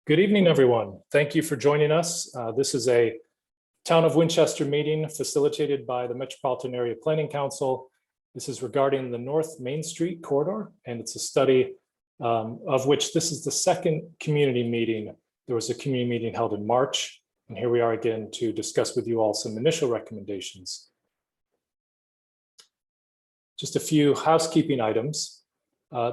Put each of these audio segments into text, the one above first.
Good evening, everyone. Thank you for joining us. This is a Town of Winchester meeting facilitated by the Metropolitan Area Planning Council. This is regarding the North Main Street corridor, and it's a study of which this is the second community meeting. There was a community meeting held in March, and here we are again to discuss with you all some initial recommendations. Just a few housekeeping items.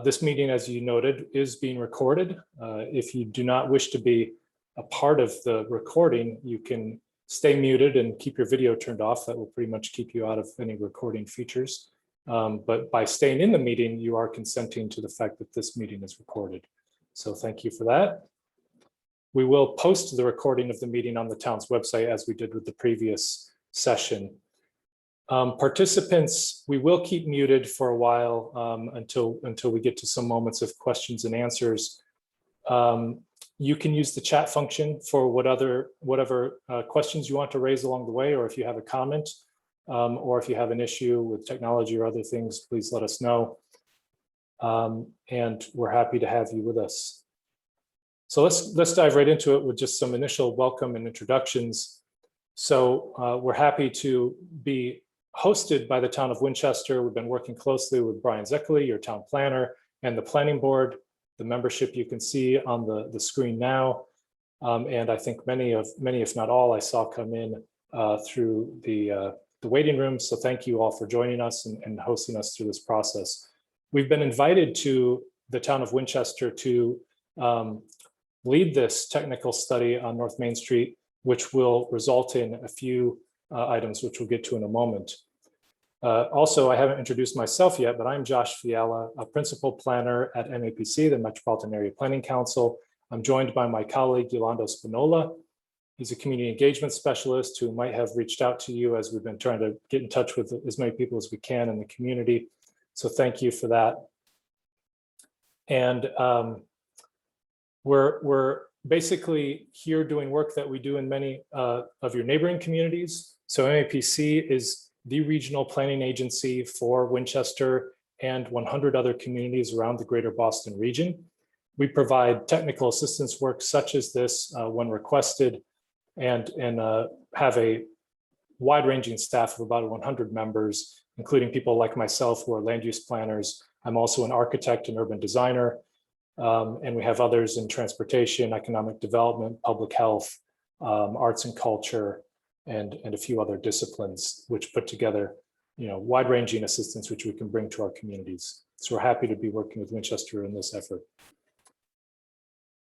This meeting, as you noted, is being recorded. If you do not wish to be a part of the recording, you can stay muted and keep your video turned off. That will pretty much keep you out of any recording features. But by staying in the meeting, you are consenting to the fact that this meeting is recorded. So thank you for that. We will post the recording of the meeting on the town's website as we did with the previous session. Participants, we will keep muted for a while until we get to some moments of questions and answers. You can use the chat function for whatever questions you want to raise along the way, or if you have a comment, or if you have an issue with technology or other things, please let us know. And we're happy to have you with us. So let's dive right into it with just some initial welcome and introductions. So we're happy to be hosted by the Town of Winchester. We've been working closely with Brian Zeckley, your town planner, and the planning board. The membership you can see on the screen now. And I think many, if not all, I saw come in through the waiting room. So thank you all for joining us and hosting us through this process. We've been invited to the Town of Winchester to lead this technical study on North Main Street, which will result in a few items, which we'll get to in a moment. Also, I haven't introduced myself yet, but I'm Josh Fiala, a principal planner at MAPC, the Metropolitan Area Planning Council. I'm joined by my colleague, Yolando Spinola. He's a community engagement specialist who might have reached out to you as we've been trying to get in touch with as many people as we can in the community. So thank you for that. And we're basically here doing work that we do in many of your neighboring communities. So MAPC is the regional planning agency for Winchester and 100 other communities around the greater Boston region. We provide technical assistance work such as this when requested, and have a wide-ranging staff of about 100 members, including people like myself who are land use planners. I'm also an architect and urban designer. And we have others in transportation, economic development, public health, arts and culture, and a few other disciplines, which put together, wide-ranging assistance which we can bring to our communities. So we're happy to be working with Winchester in this effort.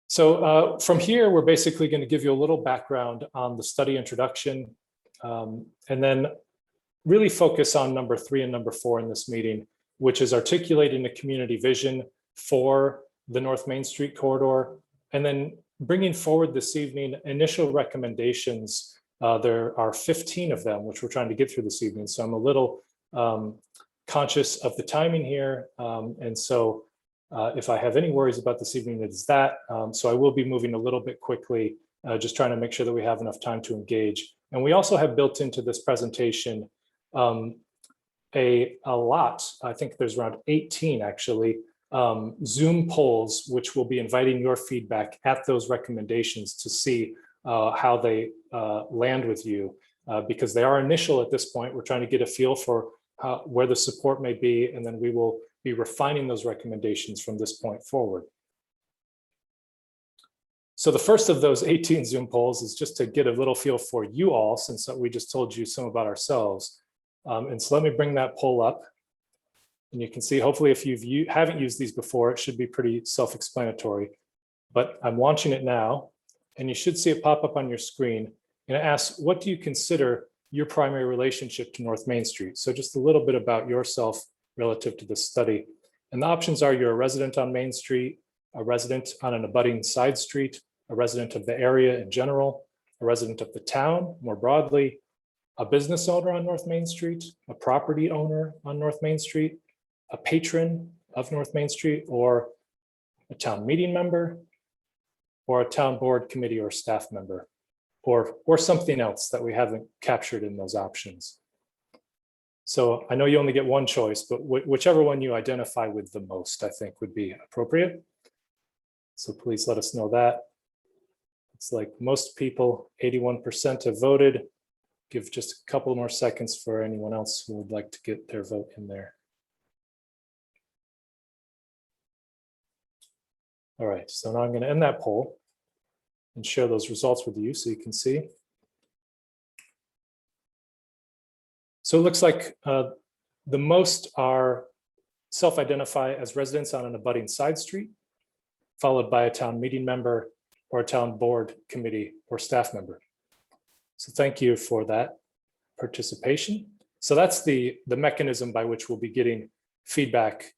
So from here, we're basically going to give you a little background on the study introduction, and then really focus on number 3 and number 4 in this meeting, which is articulating a community vision for the North Main Street corridor, and then bringing forward this evening initial recommendations. There are 15 of them, which we're trying to get through this evening. So I'm a little conscious of the timing here. And so if I have any worries about this evening, it's that. So I will be moving a little bit quickly, just trying to make sure that we have enough time to engage. And we also have built into this presentation a lot, I think there's around 18 actually, Zoom polls, which will be inviting your feedback at those recommendations to see how they land with you, because they are initial at this point. We're trying to get a feel for where the support may be, and then we will be refining those recommendations from this point forward. So the first of those 18 Zoom polls is just to get a little feel for you all, since we just told you some about ourselves. And so let me bring that poll up. And you can see, hopefully, if you haven't used these before, it should be pretty self-explanatory. But I'm launching it now, and you should see it pop up on your screen. And it asks, what do you consider your primary relationship to North Main Street? So just a little bit about yourself relative to this study. And the options are: you're a resident on Main Street, a resident on an abutting side street, a resident of the area in general, a resident of the town more broadly, a business owner on North Main Street, a property owner on North Main Street, a patron of North Main Street, or a town meeting member, or a town board, committee, or staff member, or something else that we haven't captured in those options. So I know you only get one choice, but whichever one you identify with the most, I think would be appropriate. So please let us know that. It's like most people, 81% have voted. Give just a couple more seconds for anyone else who would like to get their vote in there. All right, so now I'm going to end that poll and share those results with you so you can see. So it looks like the most are self-identify as residents on an abutting side street, followed by a town meeting member or a town board, committee, or staff member. So thank you for that participation. So that's the mechanism by which we'll be getting feedback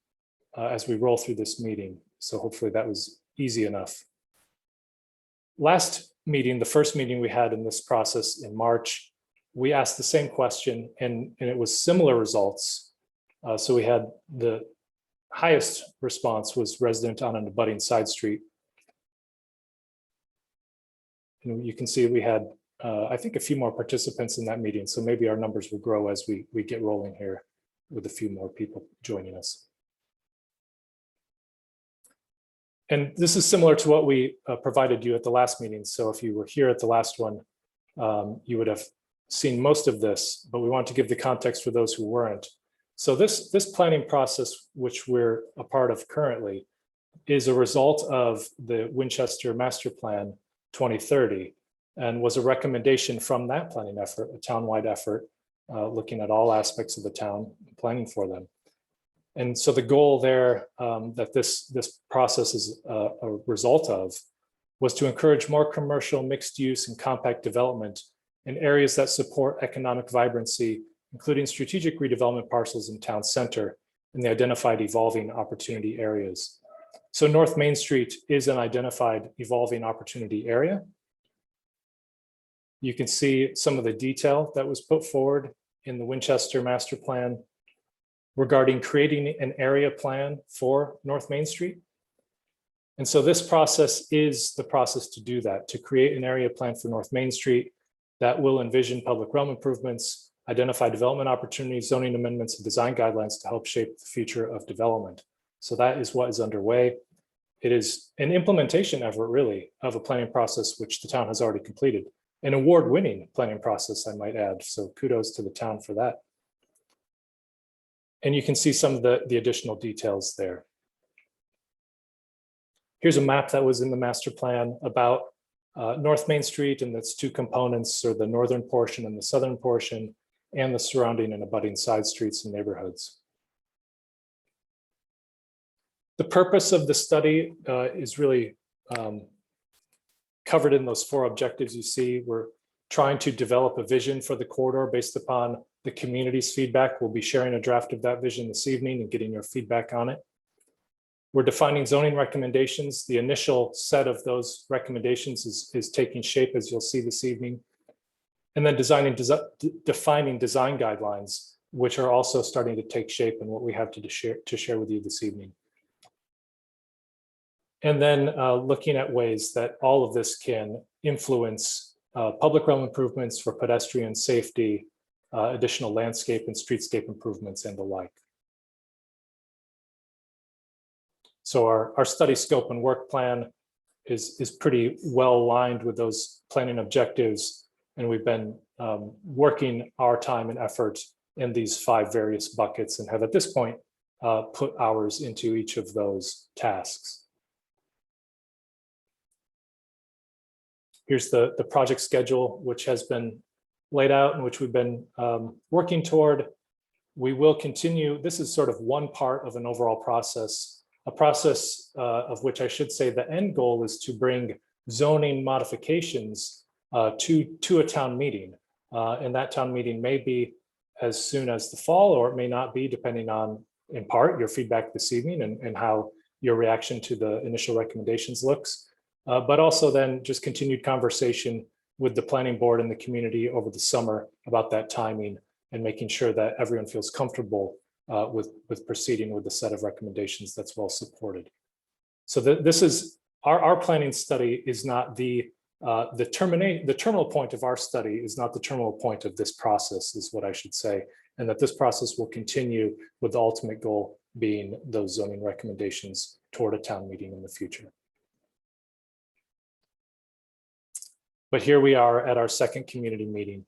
as we roll through this meeting. So hopefully that was easy enough. Last meeting, the first meeting we had in this process in March, we asked the same question and it was similar results. So we had the highest response was resident on an abutting side street. And you can see we had, I think, a few more participants in that meeting. So maybe our numbers will grow as we get rolling here with a few more people joining us. And this is similar to what we provided you at the last meeting. So if you were here at the last one, you would have seen most of this, but we want to give the context for those who weren't. So this planning process, which we're a part of currently, is a result of the Winchester Master Plan 2030 and was a recommendation from that planning effort, a townwide effort, looking at all aspects of the town, planning for them. And so the goal there that this process is a result of was to encourage more commercial, mixed use, and compact development in areas that support economic vibrancy, including strategic redevelopment parcels in town center and the identified evolving opportunity areas. So North Main Street is an identified evolving opportunity area. You can see some of the detail that was put forward in the Winchester Master Plan regarding creating an area plan for North Main Street. And so this process is the process to do that, to create an area plan for North Main Street that will envision public realm improvements, identify development opportunities, zoning amendments, and design guidelines to help shape the future of development. So that is what is underway. It is an implementation effort, really, of a planning process which the town has already completed. An award-winning planning process, I might add. So kudos to the town for that. And you can see some of the additional details there. Here's a map that was in the master plan about North Main Street and its two components, or the northern portion and the southern portion, and the surrounding and abutting side streets and neighborhoods. The purpose of the study is really covered in those four objectives you see. We're trying to develop a vision for the corridor based upon the community's feedback. We'll be sharing a draft of that vision this evening and getting your feedback on it. We're defining zoning recommendations. The initial set of those recommendations is taking shape, as you'll see this evening. And then defining design guidelines, which are also starting to take shape and what we have to share with you this evening. And then looking at ways that all of this can influence public realm improvements for pedestrian safety, additional landscape and streetscape improvements, and the like. So our study scope and work plan is pretty well aligned with those planning objectives. And we've been working our time and effort in these 5 various buckets and have at this point put hours into each of those tasks. Here's the project schedule, which has been laid out and which we've been working toward. We will continue. This is sort of one part of an overall process, a process of which I should say the end goal is to bring zoning modifications to a town meeting. And that town meeting may be as soon as the fall, or it may not be, depending on, in part, your feedback this evening and how your reaction to the initial recommendations looks. But also then just continued conversation with the planning board and the community over the summer about that timing and making sure that everyone feels comfortable with proceeding with a set of recommendations that's well supported. So this is our planning study is not the terminal point of our study is not the terminal point of this process, is what I should say, and that this process will continue with the ultimate goal being those zoning recommendations toward a town meeting in the future. But here we are at our second community meeting.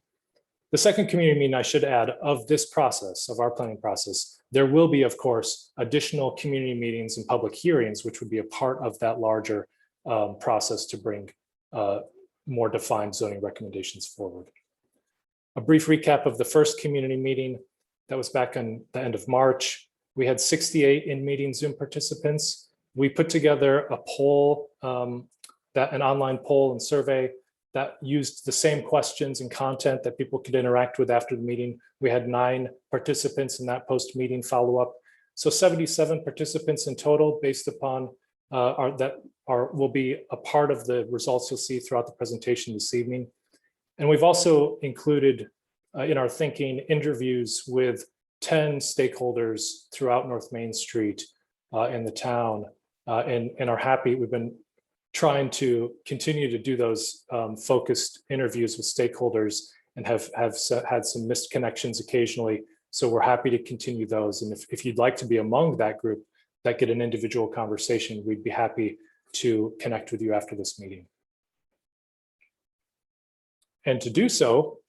The second community meeting, I should add, of this process, of our planning process, there will be, of course, additional community meetings and public hearings, which would be a part of that larger process to bring more defined zoning recommendations forward. A brief recap of the first community meeting that was back on the end of March. We had 68 in-meeting Zoom participants. We put together a poll, an online poll and survey that used the same questions and content that people could interact with after the meeting. We had 9 participants in that post-meeting follow-up. So 77 participants in total based upon will be a part of the results you'll see throughout the presentation this evening. And we've also included in our thinking interviews with 10 stakeholders throughout North Main Street in the town and are happy. We've been trying to continue to do those focused interviews with stakeholders and have had some missed connections occasionally. So we're happy to continue those. And if you'd like to be among that group that get an individual conversation, we'd be happy to connect with you after this meeting. And to do so,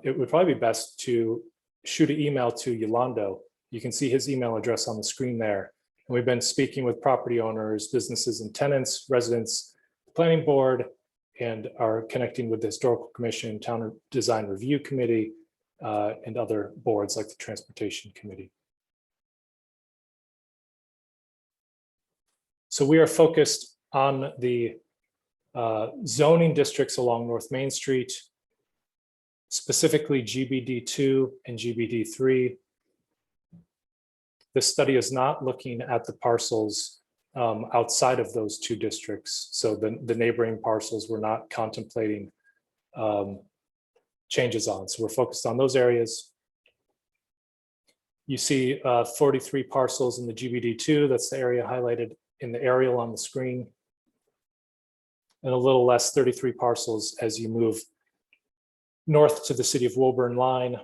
it would probably be best to shoot an email to Yolando. You can see his email address on the screen there. And we've been speaking with property owners, businesses and tenants, residents, the planning board, and are connecting with the Historical Commission, Town Design Review Committee, and other boards like the Transportation Committee. So we are focused on the zoning districts along North Main Street, specifically GBD2 and GBD3. This study is not looking at the parcels outside of those 2 districts. So the neighboring parcels we're not contemplating changes on. So we're focused on those areas. You see 43 parcels in the GBD2. That's the area highlighted in the aerial on the screen. And a little less, 33 parcels as you move north to the city of Woburn line.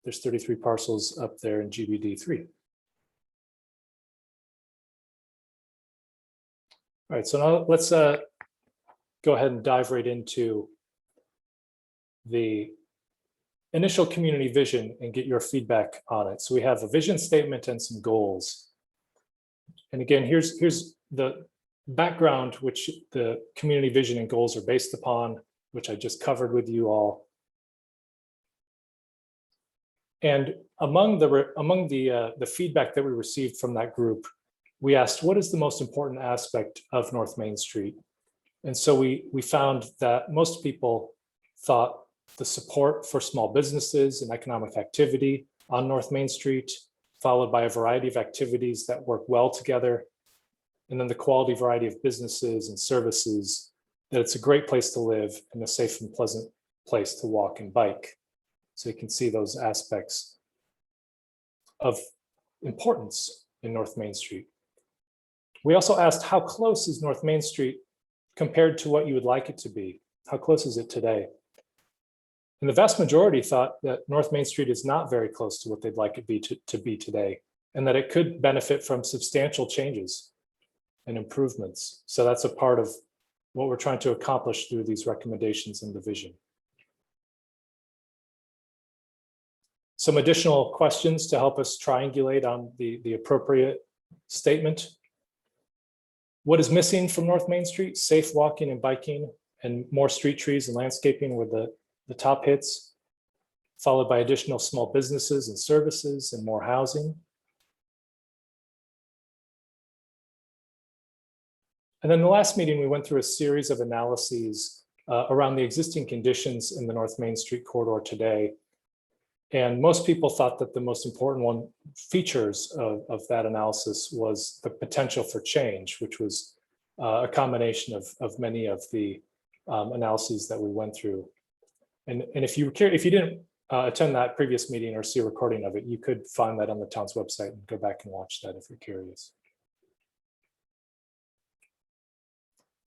There's 33 parcels up there in GBD3. All right, so now let's go ahead and dive right into the initial community vision and get your feedback on it. So we have a vision statement and some goals. And again, here's the background which the community vision and goals are based upon, which I just covered with you all. And among the feedback that we received from that group, we asked, what is the most important aspect of North Main Street? And so we found that most people thought the support for small businesses and economic activity on North Main Street, followed by a variety of activities that work well together, and then the quality variety of businesses and services, that it's a great place to live and a safe and pleasant place to walk and bike. So you can see those aspects of importance in North Main Street. We also asked, how close is North Main Street compared to what you would like it to be? How close is it today? And the vast majority thought that North Main Street is not very close to what they'd like it to be today, and that it could benefit from substantial changes and improvements. So that's a part of what we're trying to accomplish through these recommendations in the vision. Some additional questions to help us triangulate on the appropriate statement. What is missing from North Main Street? Safe walking and biking, and more street trees and landscaping with the top hits, followed by additional small businesses and services and more housing. And then the last meeting, we went through a series of analyses around the existing conditions in the North Main Street corridor today. And most people thought that the most important features of that analysis was the potential for change, which was a combination of many of the analyses that we went through. And if you didn't attend that previous meeting or see a recording of it, you could find that on the town's website and go back and watch that if you're curious.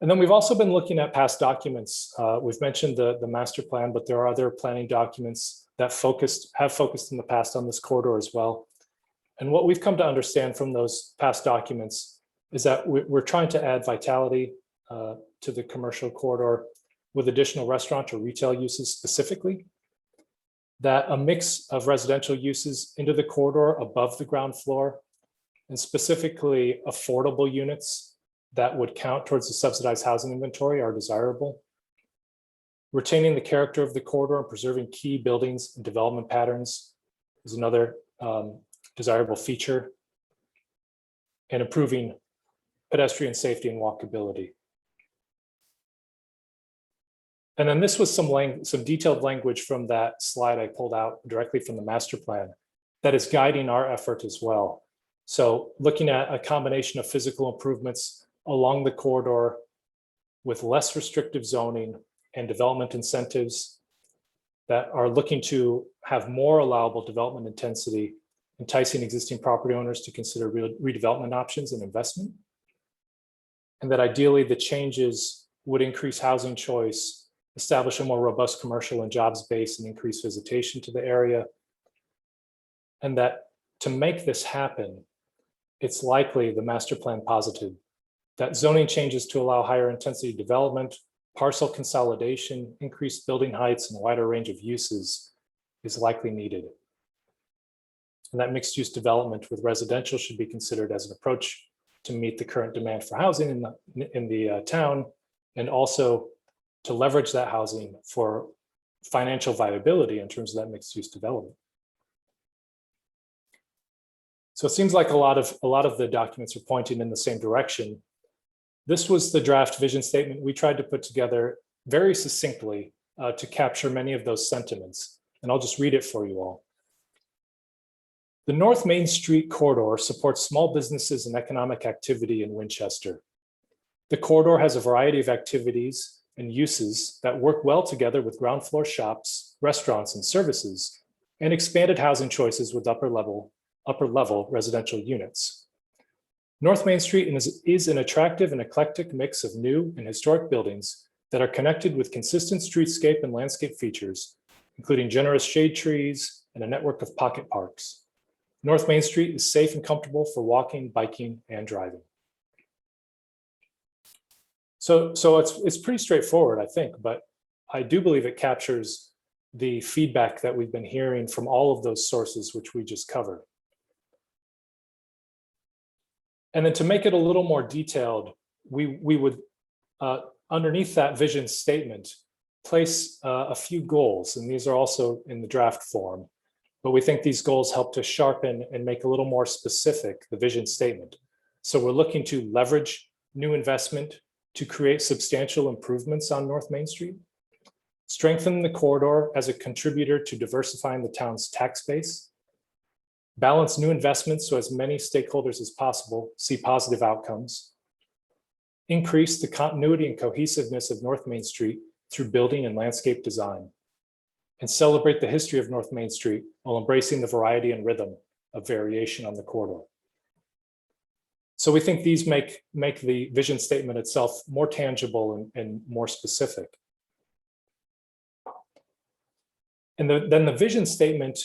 And then we've also been looking at past documents. We've mentioned the master plan, but there are other planning documents that have focused in the past on this corridor as well. And what we've come to understand from those past documents is that we're trying to add vitality to the commercial corridor. with additional restaurant or retail uses specifically, that a mix of residential uses into the corridor above the ground floor, and specifically affordable units that would count towards the subsidized housing inventory are desirable. Retaining the character of the corridor and preserving key buildings and development patterns is another desirable feature, and improving pedestrian safety and walkability. And then this was some detailed language from that slide I pulled out directly from the master plan that is guiding our effort as well. So looking at a combination of physical improvements along the corridor with less restrictive zoning and development incentives that are looking to have more allowable development intensity, enticing existing property owners to consider redevelopment options and investment. And that ideally the changes would increase housing choice, establish a more robust commercial and jobs base, and increase visitation to the area. And that to make this happen, it's likely, the master plan posited, that zoning changes to allow higher intensity development, parcel consolidation, increased building heights, and a wider range of uses is likely needed. And that mixed use development with residential should be considered as an approach to meet the current demand for housing in the town, and also to leverage that housing for financial viability in terms of that mixed use development. So it seems like a lot of the documents are pointing in the same direction. This was the draft vision statement we tried to put together very succinctly to capture many of those sentiments. And I'll just read it for you all. The North Main Street corridor supports small businesses and economic activity in Winchester. The corridor has a variety of activities and uses that work well together with ground floor shops, restaurants, and services, and expanded housing choices with upper level residential units. North Main Street is an attractive and eclectic mix of new and historic buildings that are connected with consistent streetscape and landscape features, including generous shade trees and a network of pocket parks. North Main Street is safe and comfortable for walking, biking, and driving. So it's pretty straightforward, I think, but I do believe it captures the feedback that we've been hearing from all of those sources which we just covered. And then to make it a little more detailed, we would, underneath that vision statement, place a few goals, and these are also in the draft form, but we think these goals help to sharpen and make a little more specific the vision statement. So we're looking to leverage new investment to create substantial improvements on North Main Street, strengthen the corridor as a contributor to diversifying the town's tax base, balance new investments so as many stakeholders as possible see positive outcomes, increase the continuity and cohesiveness of North Main Street through building and landscape design, and celebrate the history of North Main Street while embracing the variety and rhythm of variation on the corridor. So we think these make the vision statement itself more tangible and more specific. And then the vision statement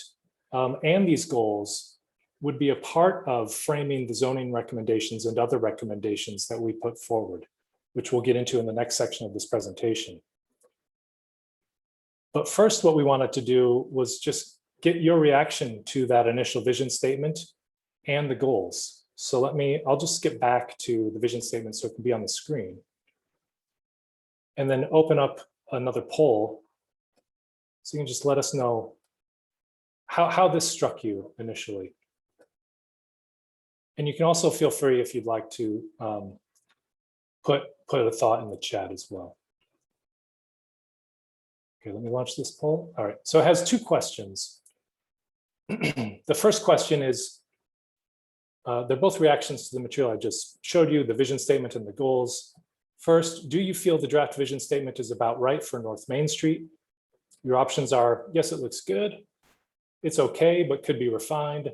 and these goals would be a part of framing the zoning recommendations and other recommendations that we put forward, which we'll get into in the next section of this presentation. But first, what we wanted to do was just get your reaction to that initial vision statement and the goals. So I'll just skip back to the vision statement so it can be on the screen. And then open up another poll. So you can just let us know how this struck you initially. And you can also feel free, if you'd like, to put a thought in the chat as well. Okay, let me launch this poll. All right, so it has two questions. The first question is, they're both reactions to the material I just showed you, the vision statement and the goals. First, do you feel the draft vision statement is about right for North Main Street? Your options are, yes, it looks good. It's okay, but could be refined.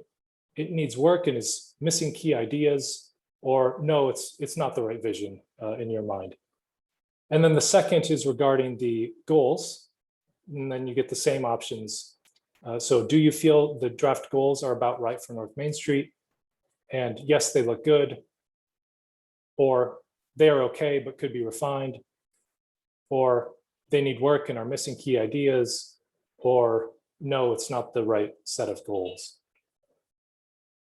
It needs work and is missing key ideas, or no, it's not the right vision in your mind. And then the second is regarding the goals, and then you get the same options. So do you feel the draft goals are about right for North Main Street? And yes, they look good, or they are okay, but could be refined, or they need work and are missing key ideas, or no, it's not the right set of goals.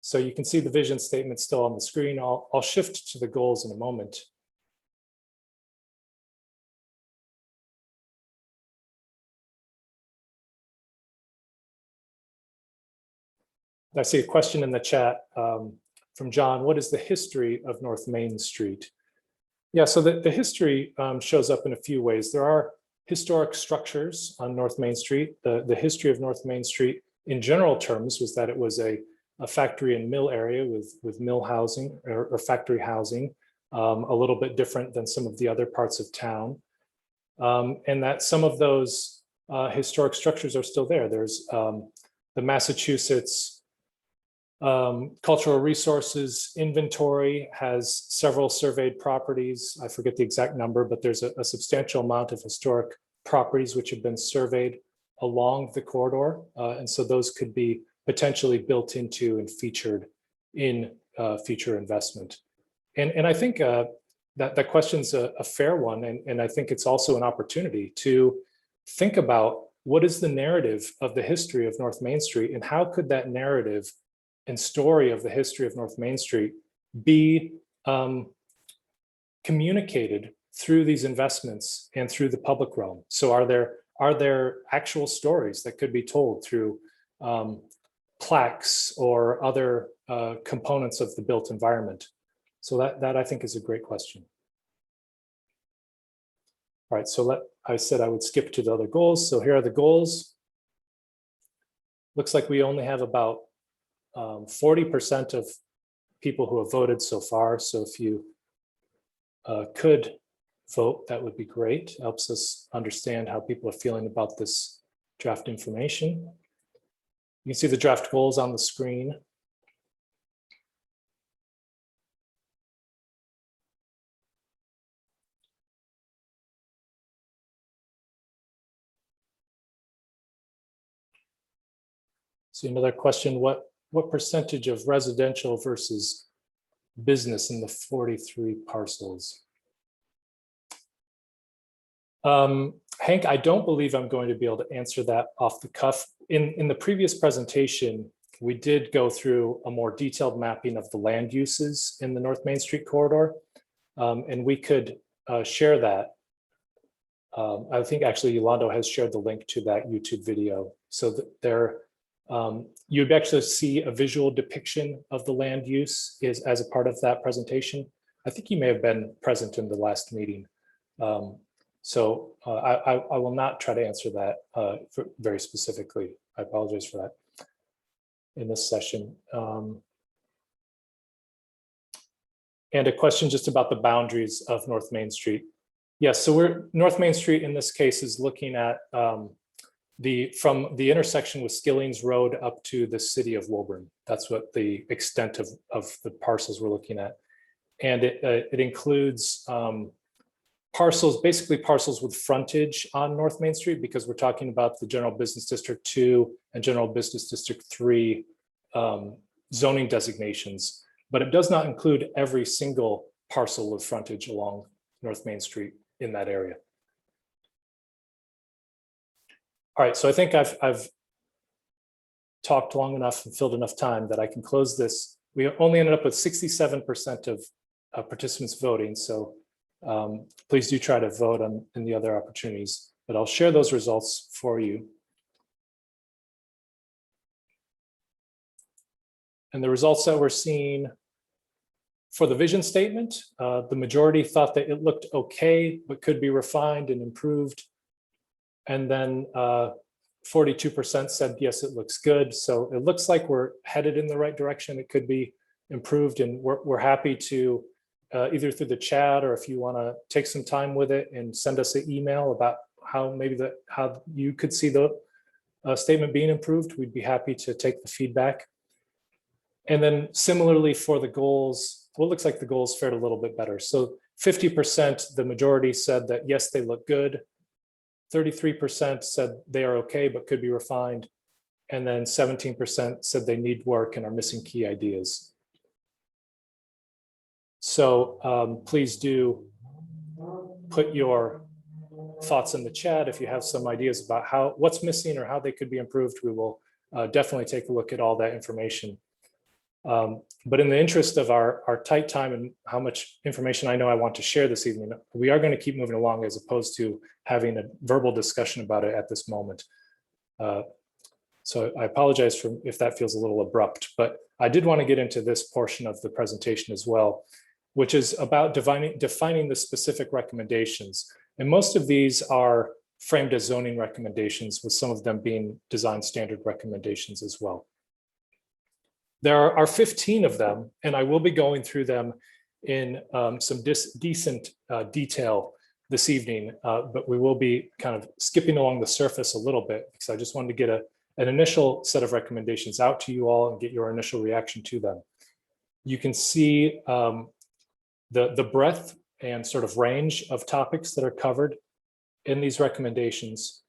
So you can see the vision statement still on the screen. I'll shift to the goals in a moment. I see a question in the chat from John. What is the history of North Main Street? Yeah, so the history shows up in a few ways. There are historic structures on North Main Street. The history of North Main Street in general terms was that it was a factory and mill area with mill housing or factory housing, a little bit different than some of the other parts of town. And that some of those historic structures are still there. There's the Massachusetts Cultural Resources Inventory has several surveyed properties. I forget the exact number, but there's a substantial amount of historic properties which have been surveyed along the corridor. And so those could be potentially built into and featured in future investment. And I think that question's a fair one. And I think it's also an opportunity to think about what is the narrative of the history of North Main Street, and how could that narrative and story of the history of North Main Street be communicated through these investments and through the public realm. So are there actual stories that could be told through plaques or other components of the built environment? So that I think is a great question. All right, so I said I would skip to the other goals. So here are the goals. Looks like we only have about 40% of people who have voted so far. So if you could vote, that would be great. Helps us understand how people are feeling about this draft information. You can see the draft goals on the screen. See another question, what percentage of residential versus business in the 43 parcels? Hank, I don't believe I'm going to be able to answer that off the cuff. In the previous presentation, we did go through a more detailed mapping of the land uses in the North Main Street corridor, and we could share that. I think actually Yolando has shared the link to that YouTube video. So that there, you'd actually see a visual depiction of the land use as a part of that presentation. I think you may have been present in the last meeting. So I will not try to answer that very specifically. I apologize for that in this session. And a question just about the boundaries of North Main Street. Yes, so North Main Street in this case is looking at from the intersection with Skillings Road up to the city of Woburn. That's what the extent of the parcels we're looking at. And it includes parcels, basically parcels with frontage on North Main Street, because we're talking about the General Business District 2 and General Business District 3 zoning designations. But it does not include every single parcel of frontage along North Main Street in that area. All right, so I think I've talked long enough and filled enough time that I can close this. We only ended up with 67% of participants voting, so please do try to vote in the other opportunities, but I'll share those results for you. And the results that we're seeing for the vision statement, the majority thought that it looked okay, but could be refined and improved. And then 42% said, yes, it looks good. So it looks like we're headed in the right direction. It could be improved, and we're happy to either through the chat, or if you want to take some time with it and send us an email about how how you could see the statement being improved, we'd be happy to take the feedback. And then similarly for the goals, well, it looks like the goals fared a little bit better. So 50%, the majority said that yes, they look good. 33% said they are okay, but could be refined. And then 17% said they need work and are missing key ideas. So please do put your thoughts in the chat. If you have some ideas about what's missing or how they could be improved, we will definitely take a look at all that information. But in the interest of our tight time and how much information I know I want to share this evening, we are going to keep moving along as opposed to having a verbal discussion about it at this moment. So I apologize if that feels a little abrupt, but I did want to get into this portion of the presentation as well, which is about defining the specific recommendations. And most of these are framed as zoning recommendations, with some of them being design standard recommendations as well. There are 15 of them, and I will be going through them in some decent detail this evening, but we will be kind of skipping along the surface a little bit because I just wanted to get an initial set of recommendations out to you all and get your initial reaction to them. You can see the breadth and sort of range of topics that are covered in these recommendations.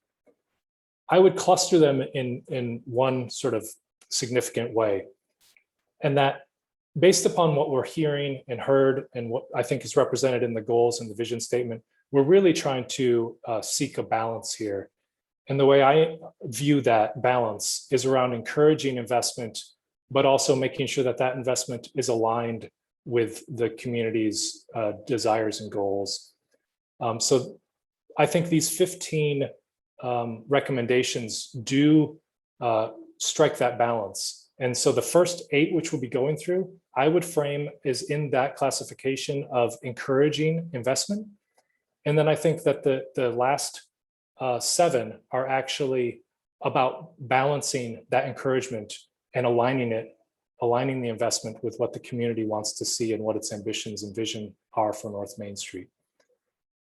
I would cluster them in one sort of significant way. And that, based upon what we're hearing and heard and what I think is represented in the goals and the vision statement, we're really trying to seek a balance here. And the way I view that balance is around encouraging investment, but also making sure that that investment is aligned with the community's desires and goals. So I think these 15 recommendations do strike that balance. And so the first 8, which we'll be going through, I would frame is in that classification of encouraging investment. And then I think that the last 7 are actually about balancing that encouragement and aligning the investment with what the community wants to see and what its ambitions and vision are for North Main Street.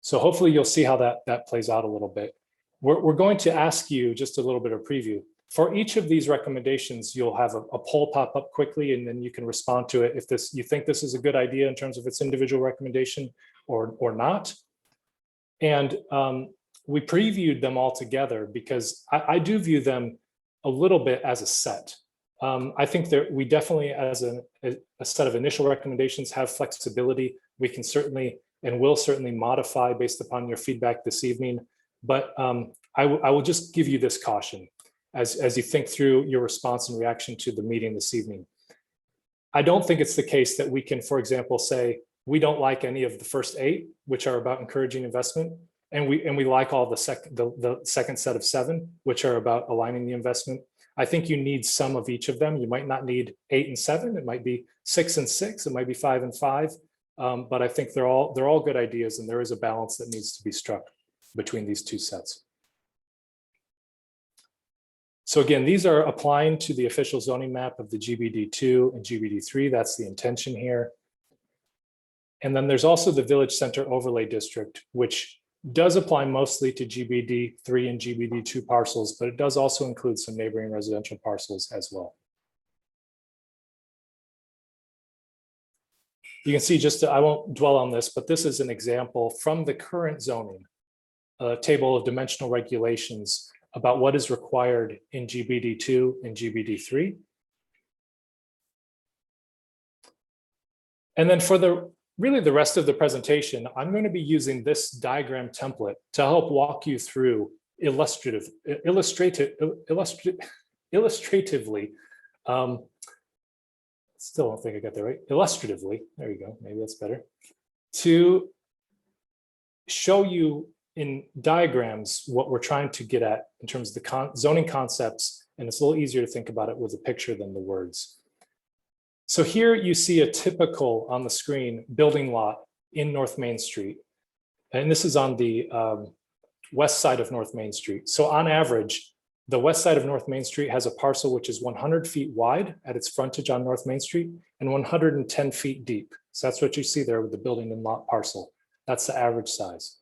So hopefully you'll see how that plays out a little bit. We're going to ask you just a little bit of preview. For each of these recommendations, you'll have a poll pop up quickly, and then you can respond to it if you think this is a good idea in terms of its individual recommendation or not. And we previewed them all together because I do view them a little bit as a set. I think that we definitely, as a set of initial recommendations, have flexibility. We can certainly and will certainly modify based upon your feedback this evening. But I will just give you this caution as you think through your response and reaction to the meeting this evening. I don't think it's the case that we can, for example, say we don't like any of the first 8, which are about encouraging investment, and we like all the second set of 7, which are about aligning the investment. I think you need some of each of them. You might not need 8 and 7. It might be 6 and 6. It might be 5 and 5. But I think they're all good ideas, and there is a balance that needs to be struck between these 2 sets. So again, these are applying to the official zoning map of the GBD2 and GBD3. That's the intention here. And then there's also the Village Center Overlay District, which does apply mostly to GBD3 and GBD2 parcels, but it does also include some neighboring residential parcels as well. You can see I won't dwell on this, but this is an example from the current zoning table of dimensional regulations about what is required in GBD2 and GBD3. And then for really the rest of the presentation, I'm going to be using this diagram template to help walk you through illustratively. Still don't think I got that right. Illustratively, there you go, maybe that's better. To show you in diagrams what we're trying to get at in terms of the zoning concepts, and it's a little easier to think about it with a picture than the words. So here you see a typical, on the screen, building lot in North Main Street. And this is on the west side of North Main Street. So on average, the west side of North Main Street has a parcel which is 100 feet wide at its frontage on North Main Street and 110 feet deep. So that's what you see there with the building and lot parcel. That's the average size.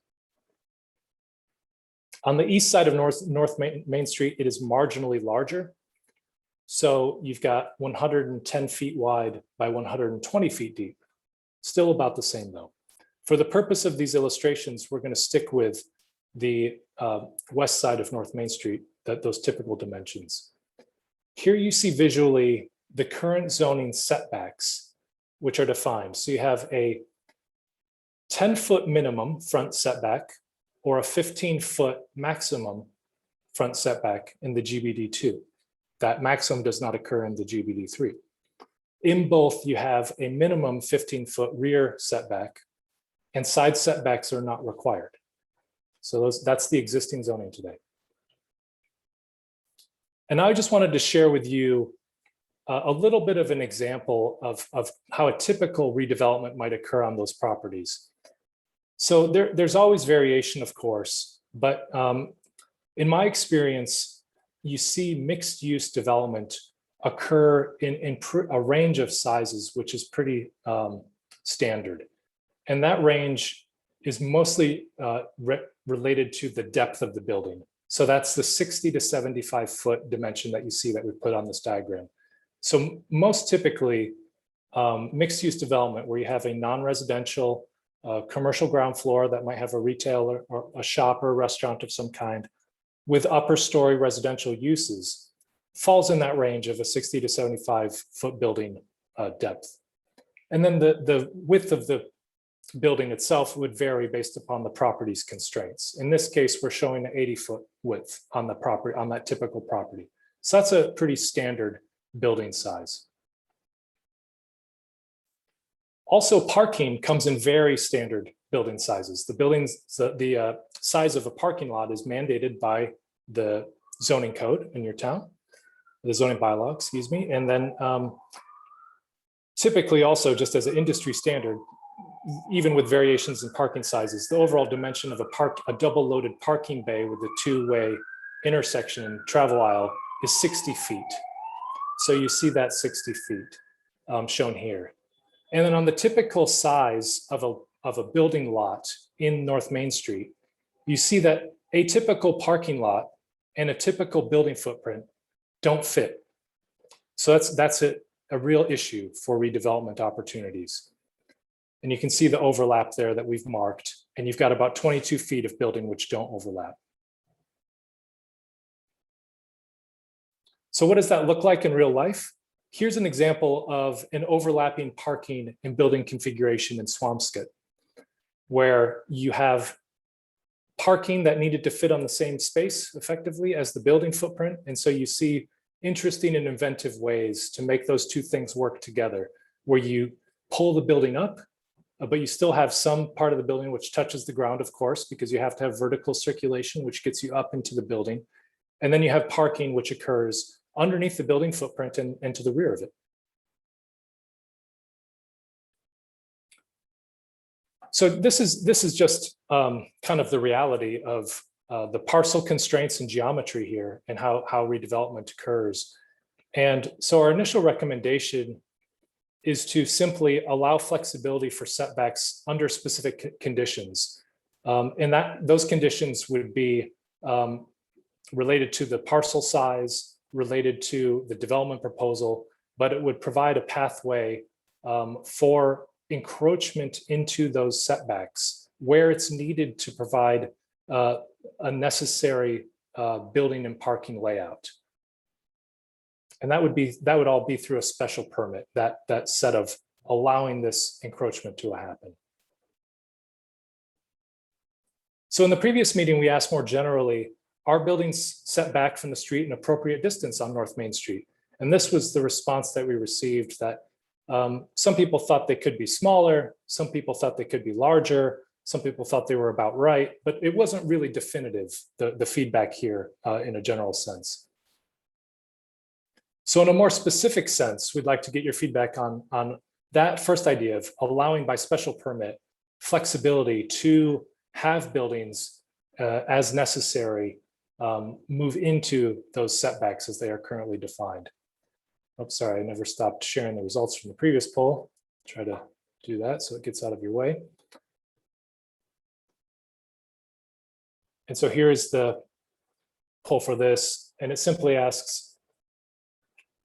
On the east side of North Main Street, it is marginally larger. So you've got 110 feet wide by 120 feet deep. Still about the same though. For the purpose of these illustrations, we're going to stick with the west side of North Main Street, those typical dimensions. Here you see visually the current zoning setbacks, which are defined. So you have a 10-foot minimum front setback or a 15-foot maximum front setback in the GBD2. That maximum does not occur in the GBD3. In both, you have a minimum 15-foot rear setback, and side setbacks are not required. So that's the existing zoning today. And I just wanted to share with you a little bit of an example of how a typical redevelopment might occur on those properties. So there's always variation, of course, but in my experience, you see mixed use development occur in a range of sizes, which is pretty standard. And that range is mostly related to the depth of the building. So that's the 60 to 75 foot dimension that you see that we put on this diagram. So most typically, mixed use development where you have a non-residential commercial ground floor that might have a retailer or a shop or a restaurant of some kind with upper story residential uses falls in that range of a 60 to 75 foot building depth. And then the width of the building itself would vary based upon the property's constraints. In this case, we're showing an 80-foot width on the property, on that typical property. So that's a pretty standard building size. Also, parking comes in very standard building sizes. The size of a parking lot is mandated by the zoning code in your town, the zoning bylaw, excuse me. And then typically also just as an industry standard, even with variations in parking sizes, the overall dimension of a double loaded parking bay with a two-way intersection and travel aisle is 60 feet. So you see that 60 feet shown here. And then on the typical size of a building lot in North Main Street, you see that a typical parking lot and a typical building footprint don't fit. So that's a real issue for redevelopment opportunities. And you can see the overlap there that we've marked, and you've got about 22 feet of building which don't overlap. So what does that look like in real life? Here's an example of an overlapping parking and building configuration in Swampscott, where you have parking that needed to fit on the same space effectively as the building footprint. And so you see interesting and inventive ways to make those two things work together, where you pull the building up, but you still have some part of the building which touches the ground, of course, because you have to have vertical circulation, which gets you up into the building. And then you have parking, which occurs underneath the building footprint and to the rear of it. So this is just kind of the reality of the parcel constraints and geometry here and how redevelopment occurs. And so our initial recommendation is to simply allow flexibility for setbacks under specific conditions. And those conditions would be related to the parcel size, related to the development proposal, but it would provide a pathway for encroachment into those setbacks where it's needed to provide a necessary building and parking layout. And that would all be through a special permit, that set of allowing this encroachment to happen. So in the previous meeting, we asked more generally, are buildings set back from the street an appropriate distance on North Main Street? And this was the response that we received, that some people thought they could be smaller, some people thought they could be larger, some people thought they were about right, but it wasn't really definitive, the feedback here in a general sense. So in a more specific sense, we'd like to get your feedback on that first idea of allowing by special permit flexibility to have buildings as necessary move into those setbacks as they are currently defined. Oops, sorry, I never stopped sharing the results from the previous poll. Try to do that so it gets out of your way. And so here's the poll for this, and it simply asks,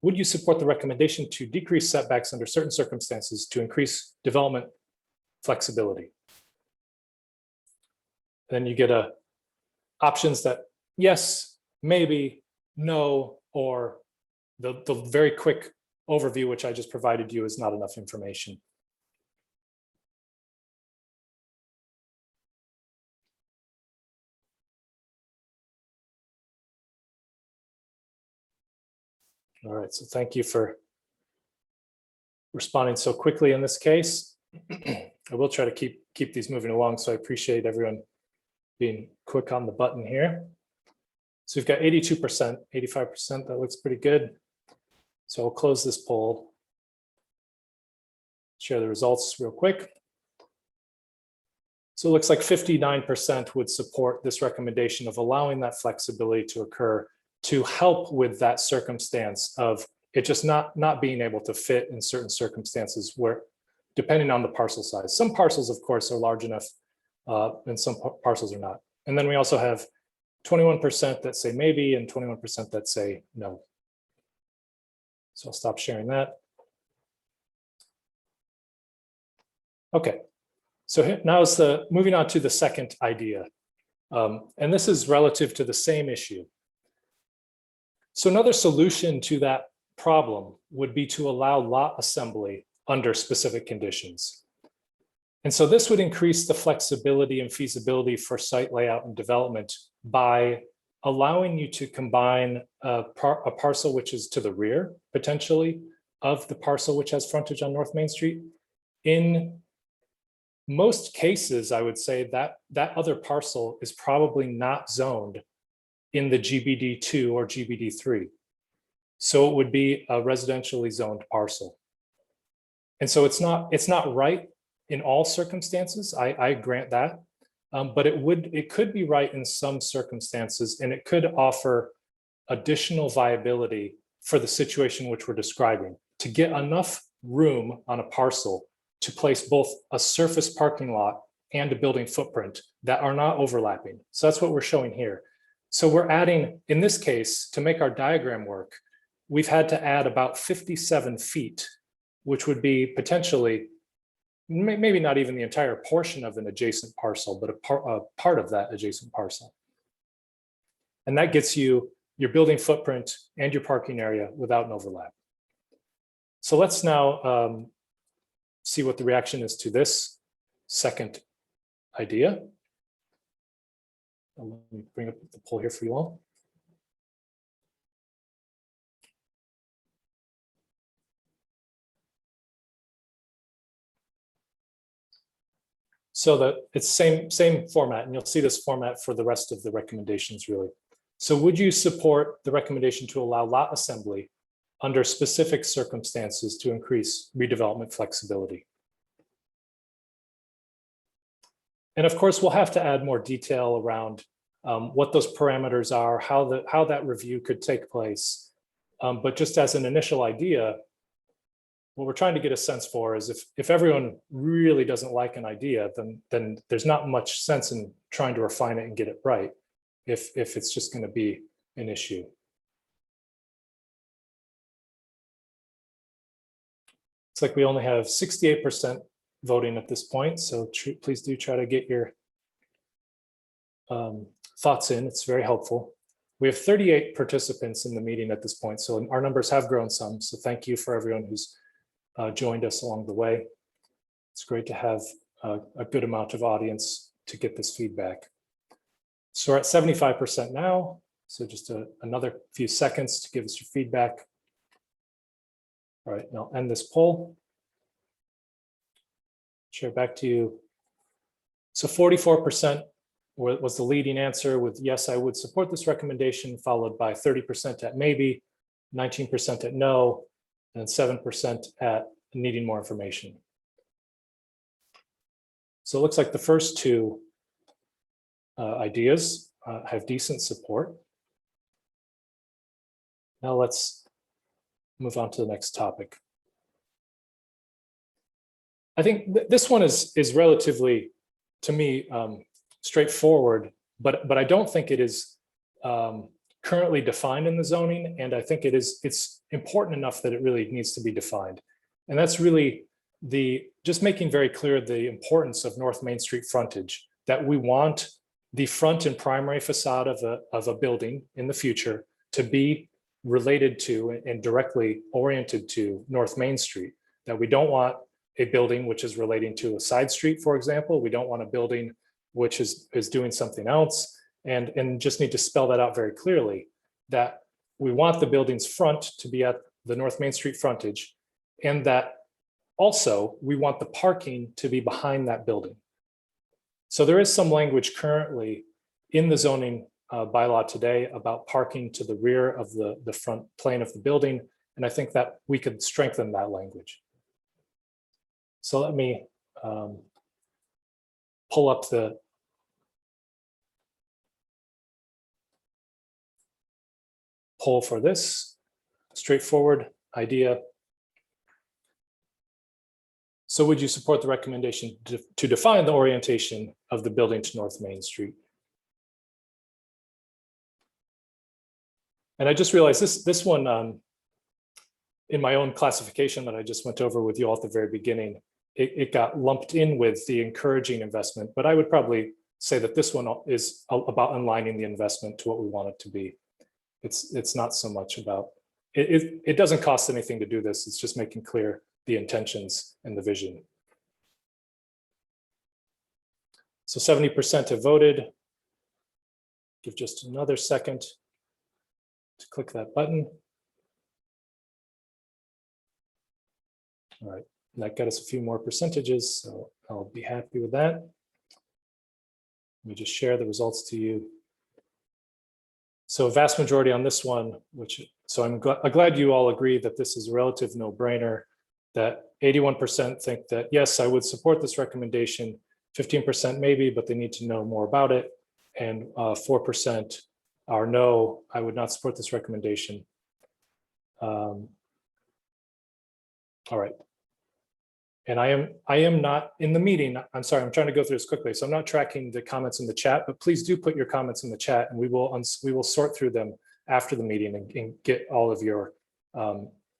would you support the recommendation to decrease setbacks under certain circumstances to increase development flexibility? Then you get options that yes, maybe, no, or the very quick overview, which I just provided you, is not enough information. All right, so thank you for responding so quickly in this case. I will try to keep these moving along, so I appreciate everyone being quick on the button here. So we've got 82%, 85%, that looks pretty good. So I'll close this poll, share the results real quick. So it looks like 59% would support this recommendation of allowing that flexibility to occur to help with that circumstance of it just not being able to fit in certain circumstances where, depending on the parcel size. Some parcels, of course, are large enough and some parcels are not. And then we also have 21% that say maybe and 21% that say no. So I'll stop sharing that. Okay, so now is moving on to the second idea. And this is relative to the same issue. So another solution to that problem would be to allow lot assembly under specific conditions. And so this would increase the flexibility and feasibility for site layout and development by allowing you to combine a parcel which is to the rear, potentially, of the parcel which has frontage on North Main Street. In most cases, I would say that that other parcel is probably not zoned in the GBD2 or GBD3. So it would be a residentially zoned parcel. And so it's not right in all circumstances, I grant that, but it could be right in some circumstances, and it could offer additional viability for the situation which we're describing, to get enough room on a parcel to place both a surface parking lot and a building footprint that are not overlapping. So that's what we're showing here. So we're adding, in this case, to make our diagram work, we've had to add about 57 feet, which would be potentially, maybe not even the entire portion of an adjacent parcel, but a part of that adjacent parcel. And that gets you your building footprint and your parking area without an overlap. So let's now see what the reaction is to this second idea. Let me bring up the poll here for you all. So it's same format, and you'll see this format for the rest of the recommendations really. So would you support the recommendation to allow lot assembly under specific circumstances to increase redevelopment flexibility? And of course, we'll have to add more detail around what those parameters are, how that review could take place. But just as an initial idea, what we're trying to get a sense for is if everyone really doesn't like an idea, then there's not much sense in trying to refine it and get it right if it's just going to be an issue. It's like we only have 68% voting at this point, so please do try to get your thoughts in. It's very helpful. We have 38 participants in the meeting at this point, so our numbers have grown some. So thank you for everyone who's joined us along the way. It's great to have a good amount of audience to get this feedback. So we're at 75% now. So just another few seconds to give us your feedback. All right, now I'll end this poll. Share back to you. So 44% was the leading answer with yes, I would support this recommendation, followed by 30% at maybe, 19% at no, and 7% at needing more information. So it looks like the first two ideas have decent support. Now let's move on to the next topic. I think this one is relatively, to me, straightforward, but I don't think it is currently defined in the zoning, and I think it's important enough that it really needs to be defined. And that's really just making very clear the importance of North Main Street frontage, that we want the front and primary facade of a building in the future to be related to and directly oriented to North Main Street, that we don't want a building which is relating to a side street, for example. We don't want a building which is doing something else, and just need to spell that out very clearly, that we want the building's front to be at the North Main Street frontage, and that also we want the parking to be behind that building. So there is some language currently in the zoning bylaw today about parking to the rear of the front plane of the building. And I think that we could strengthen that language. So let me pull up the poll for this straightforward idea. So would you support the recommendation to define the orientation of the building to North Main Street? And I just realized this one, in my own classification that I just went over with you all at the very beginning, it got lumped in with the encouraging investment, but I would probably say that this one is about aligning the investment to what we want it to be. It's not so much about, it doesn't cost anything to do this. It's just making clear the intentions and the vision. So 70% have voted. Give just another second to click that button. All right, that got us a few more percentages, so I'll be happy with that. Let me just share the results to you. So a vast majority on this one, so I'm glad you all agree that this is a relative no-brainer, that 81% think that, yes, I would support this recommendation, 15% maybe, but they need to know more about it, and 4% are no, I would not support this recommendation. All right. And I am not in the meeting. I'm sorry, I'm trying to go through this quickly. So I'm not tracking the comments in the chat, but please do put your comments in the chat, and we will sort through them after the meeting and get all of your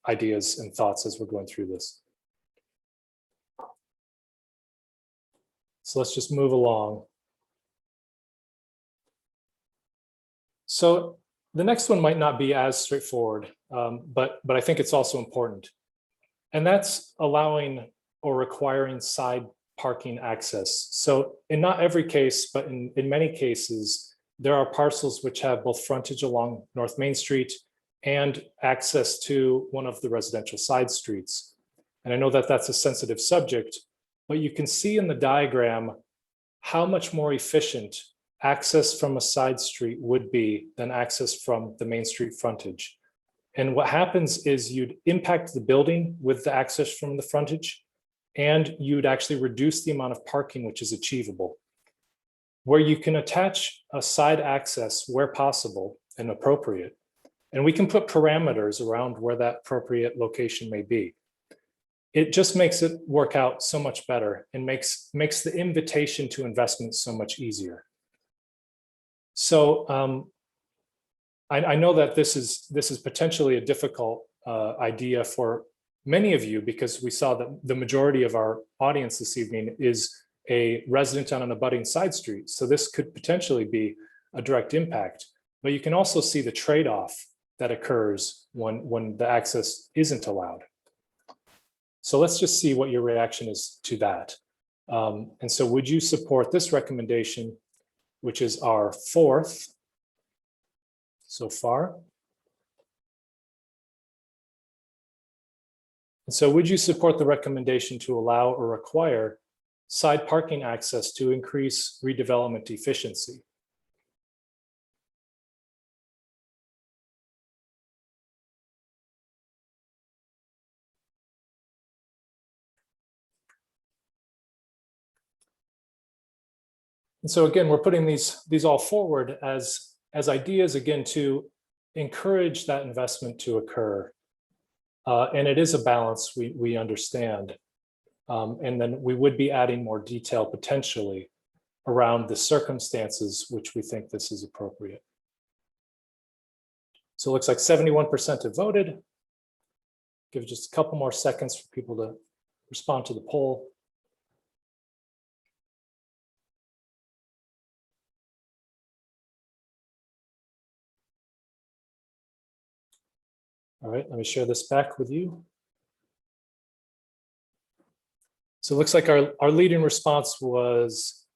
ideas and thoughts as we're going through this. So let's just move along. So the next one might not be as straightforward, but I think it's also important. And that's allowing or requiring side parking access. So in not every case, but in many cases, there are parcels which have both frontage along North Main Street and access to one of the residential side streets. And I know that that's a sensitive subject, but you can see in the diagram how much more efficient access from a side street would be than access from the Main Street frontage. And what happens is you'd impact the building with the access from the frontage, and you'd actually reduce the amount of parking which is achievable. Where you can attach a side access where possible and appropriate, and we can put parameters around where that appropriate location may be. It just makes it work out so much better and makes the invitation to investment so much easier. So I know that this is potentially a difficult idea for many of you, because we saw that the majority of our audience this evening is a resident on an abutting side street. So this could potentially be a direct impact, but you can also see the trade-off that occurs when the access isn't allowed. So let's just see what your reaction is to that. And so would you support this recommendation, which is our fourth so far? And so would you support the recommendation to allow or require side parking access to increase redevelopment efficiency? And so again, we're putting these all forward as ideas, again, to encourage that investment to occur. And it is a balance, we understand. And then we would be adding more detail potentially around the circumstances which we think this is appropriate. So it looks like 71% have voted. Give it just a couple more seconds for people to respond to the poll. All right, let me share this back with you. So it looks like our leading response was,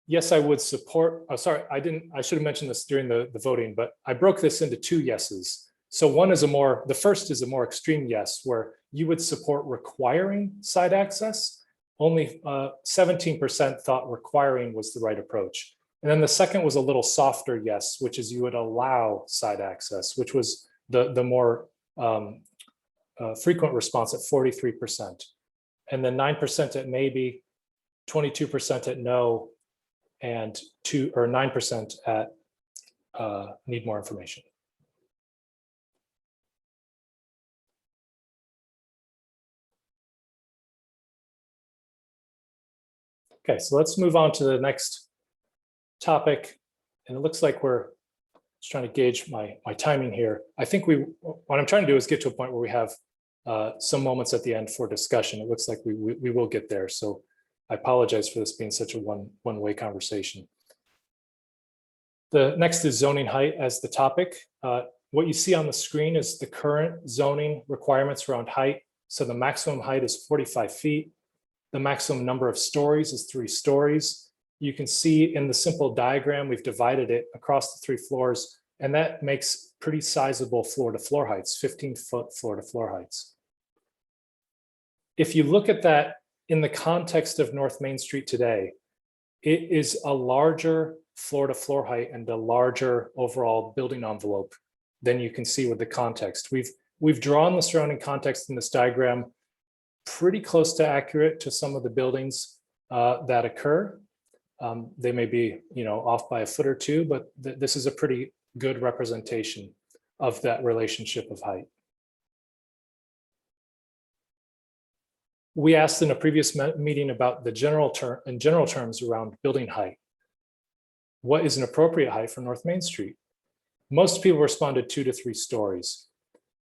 yes, I would support. Oh, sorry, I should have mentioned this during the voting, but I broke this into two yeses. So the first is a more extreme yes, where you would support requiring side access. Only 17% thought requiring was the right approach. And then the second was a little softer yes, which is you would allow side access, which was the more frequent response at 43%. And then 9% at maybe, 22% at no, and 9% at need more information. Okay, so let's move on to the next topic. And it looks like we're just trying to gauge my timing here. I think what I'm trying to do is get to a point where we have some moments at the end for discussion. It looks like we will get there. So I apologize for this being such a one-way conversation. The next is zoning height as the topic. What you see on the screen is the current zoning requirements around height. So the maximum height is 45 feet. The maximum number of stories is 3 stories. You can see in the simple diagram, we've divided it across the 3 floors, and that makes pretty sizable floor-to-floor heights, 15-foot floor-to-floor heights. If you look at that in the context of North Main Street today, it is a larger floor-to-floor height and a larger overall building envelope than you can see with the context. We've drawn the surrounding context in this diagram pretty close to accurate to some of the buildings that occur. They may be, off by a foot or two, but this is a pretty good representation of that relationship of height. We asked in a previous meeting about the general terms around building height. What is an appropriate height for North Main Street? Most people responded 2 to 3 stories.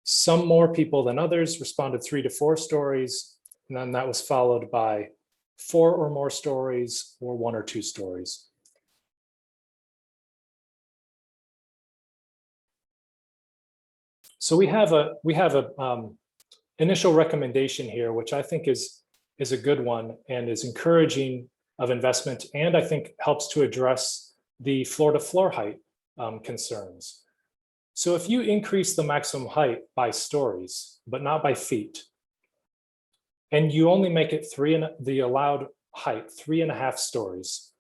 Some more people than others responded 3 to 4 stories, and then that was followed by 4 or more stories or 1 or 2 stories. So we have a initial recommendation here, which I think is a good one and is encouraging of investment, and I think helps to address the floor-to-floor height concerns. So if you increase the maximum height by stories, but not by feet, and you only make it the allowed height 3.5 stories,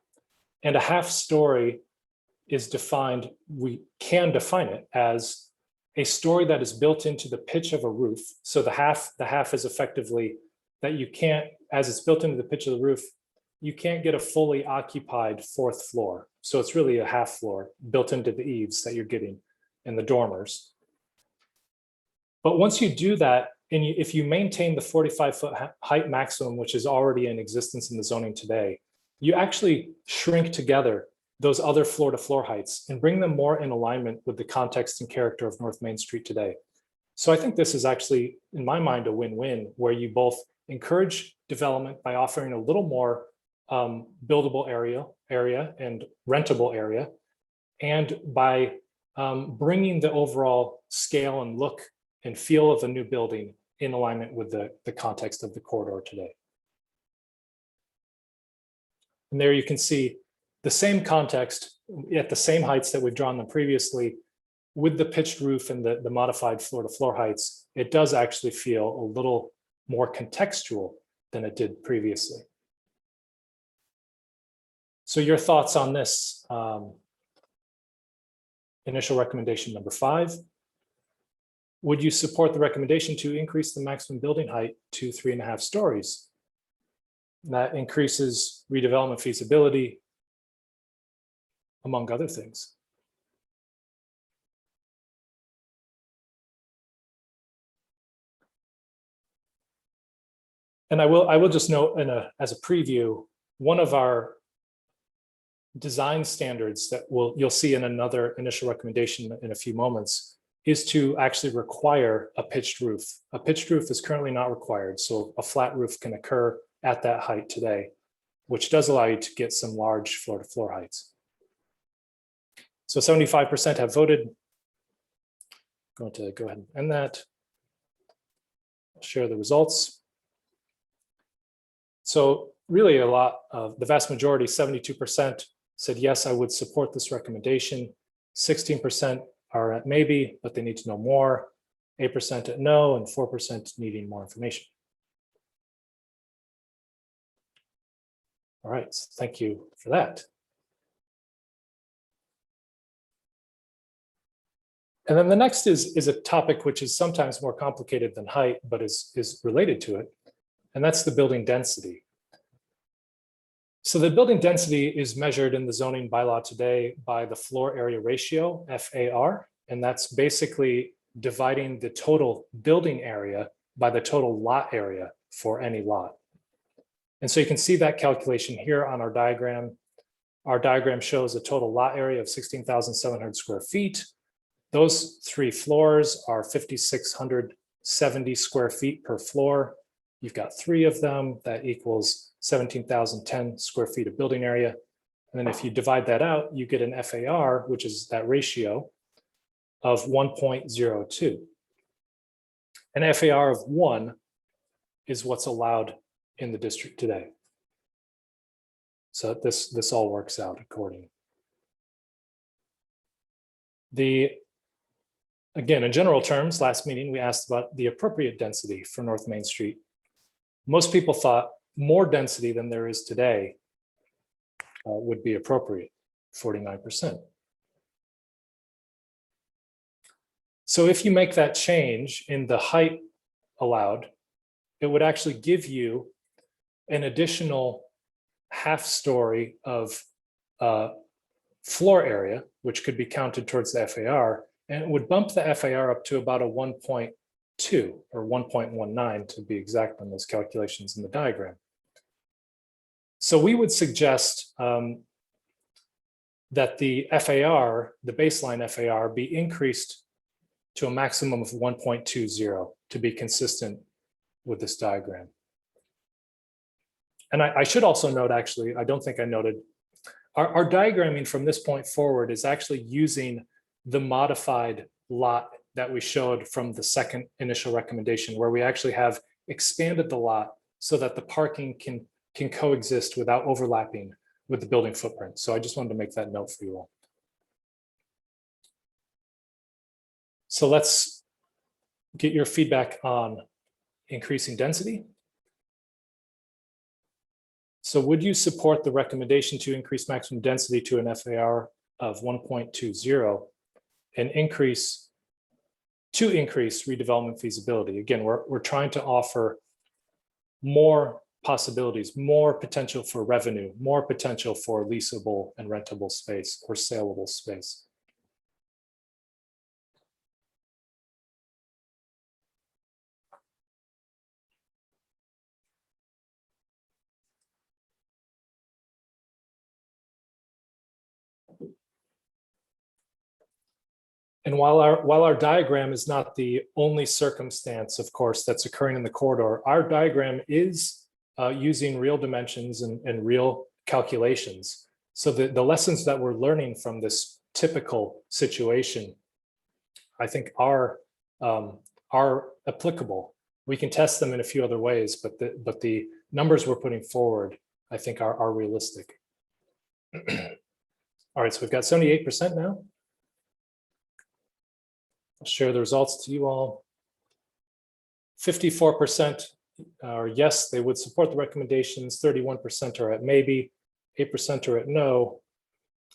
and a half story is defined, we can define it as a story that is built into the pitch of a roof. So the half is effectively that you can't, as it's built into the pitch of the roof, you can't get a fully occupied 4th floor. So it's really a half floor built into the eaves that you're getting in the dormers. But once you do that, and if you maintain the 45-foot height maximum, which is already in existence in the zoning today, you actually shrink together those other floor-to-floor heights and bring them more in alignment with the context and character of North Main Street today. So I think this is actually, in my mind, a win-win, where you both encourage development by offering a little more buildable area and rentable area, and by bringing the overall scale and look and feel of a new building in alignment with the context of the corridor today. And there you can see the same context at the same heights that we've drawn them previously. With the pitched roof and the modified floor-to-floor heights, it does actually feel a little more contextual than it did previously. So your thoughts on this initial recommendation number 5? Would you support the recommendation to increase the maximum building height to 3.5 stories? That increases redevelopment feasibility, among other things. And I will just note as a preview, one of our design standards that you'll see in another initial recommendation in a few moments is to actually require a pitched roof. A pitched roof is currently not required, so a flat roof can occur at that height today, which does allow you to get some large floor-to-floor heights. So 75% have voted. I'm going to go ahead and end that. I'll share the results. So really a lot of the vast majority, 72%, said yes, I would support this recommendation. 16% are at maybe, but they need to know more, 8% at no, and 4% needing more information. All right, so thank you for that. And then the next is a topic which is sometimes more complicated than height, but is related to it, and that's the building density. So the building density is measured in the zoning bylaw today by the floor area ratio, FAR, and that's basically dividing the total building area by the total lot area for any lot. And so you can see that calculation here on our diagram. Our diagram shows a total lot area of 16,700 square feet. Those 3 floors are 5,670 square feet per floor. You've got 3 of them, that equals 17,010 square feet of building area. And then if you divide that out, you get an FAR, which is that ratio of 1.02. An FAR of 1 is what's allowed in the district today. So this all works out according. Again, in general terms, last meeting, we asked about the appropriate density for North Main Street. Most people thought more density than there is today would be appropriate, 49%. So if you make that change in the height allowed, it would actually give you an additional half story of floor area, which could be counted towards the FAR, and it would bump the FAR up to about a 1.2 or 1.19 to be exact on those calculations in the diagram. So we would suggest that the FAR, the baseline FAR, be increased to a maximum of 1.20 to be consistent with this diagram. And I should also note, actually, I don't think I noted, our diagramming from this point forward is actually using the modified lot that we showed from the second initial recommendation, where we actually have expanded the lot so that the parking can coexist without overlapping with the building footprint. So I just wanted to make that note for you all. So let's get your feedback on increasing density. So would you support the recommendation to increase maximum density to an FAR of 1.20 and increase redevelopment feasibility? Again, we're trying to offer more possibilities, more potential for revenue, more potential for leasable and rentable space or saleable space. And while our diagram is not the only circumstance, of course, that's occurring in the corridor, our diagram is using real dimensions and real calculations. So the lessons that we're learning from this typical situation, I think are applicable. We can test them in a few other ways, but the numbers we're putting forward, I think, are realistic. All right, so we've got 78% now. I'll share the results to you all. 54% are yes, they would support the recommendations. 31% are at maybe, 8% are at no,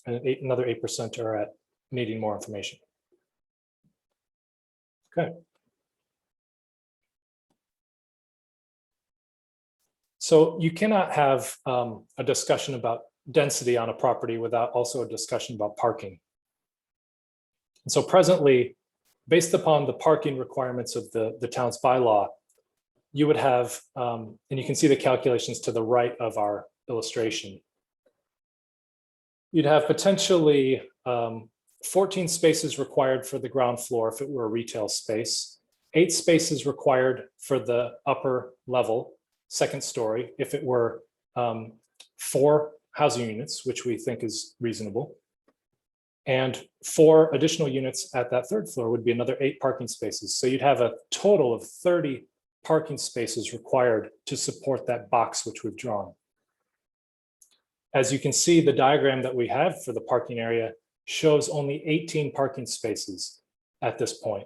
and another 8% are at needing more information. Okay. So you cannot have a discussion about density on a property without also a discussion about parking. And so presently, based upon the parking requirements of the town's bylaw, you would have, and you can see the calculations to the right of our illustration. You'd have potentially 14 spaces required for the ground floor if it were a retail space, 8 spaces required for the upper level, second story, if it were 4 housing units, which we think is reasonable. And 4 additional units at that third floor would be another 8 parking spaces. So you'd have a total of 30 parking spaces required to support that box which we've drawn. As you can see, the diagram that we have for the parking area shows only 18 parking spaces at this point.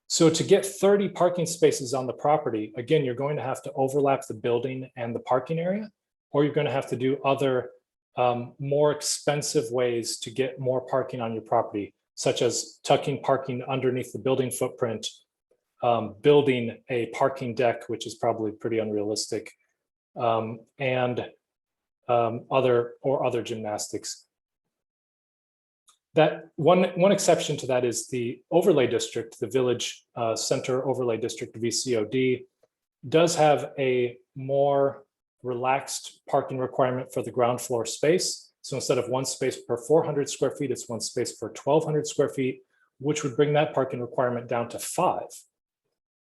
So to get 30 parking spaces on the property, again, you're going to have to overlap the building and the parking area, or you're going to have to do other more expensive ways to get more parking on your property, such as tucking parking underneath the building footprint, building a parking deck, which is probably pretty unrealistic, and other gymnastics. That one exception to that is the overlay district, the Village Center Overlay District, VCOD, does have a more relaxed parking requirement for the ground floor space. So instead of one space per 400 square feet, it's one space per 1,200 square feet, which would bring that parking requirement down to 5,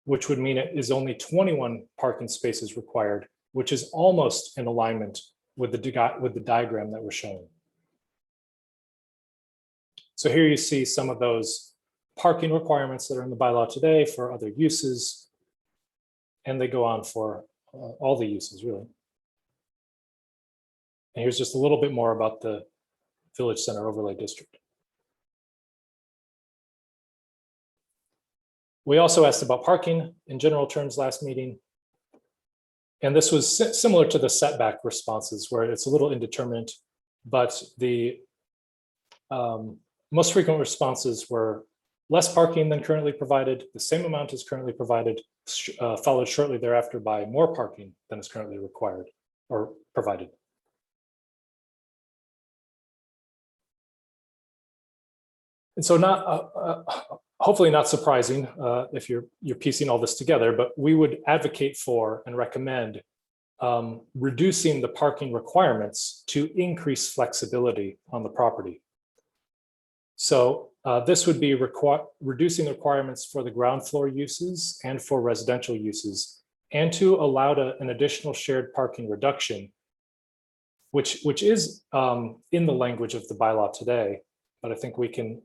which would mean it is only 21 parking spaces required, which is almost in alignment with the diagram that we're showing. So here you see some of those parking requirements that are in the bylaw today for other uses, and they go on for all the uses, really. And here's just a little bit more about the Village Center Overlay District. We also asked about parking in general terms last meeting. And this was similar to the setback responses, where it's a little indeterminate, but the most frequent responses were less parking than currently provided, the same amount as currently provided, followed shortly thereafter by more parking than is currently required or provided. And so hopefully not surprising if you're piecing all this together, but we would advocate for and recommend reducing the parking requirements to increase flexibility on the property. So this would be reducing the requirements for the ground floor uses and for residential uses, and to allow an additional shared parking reduction, which is in the language of the bylaw today, but I think we can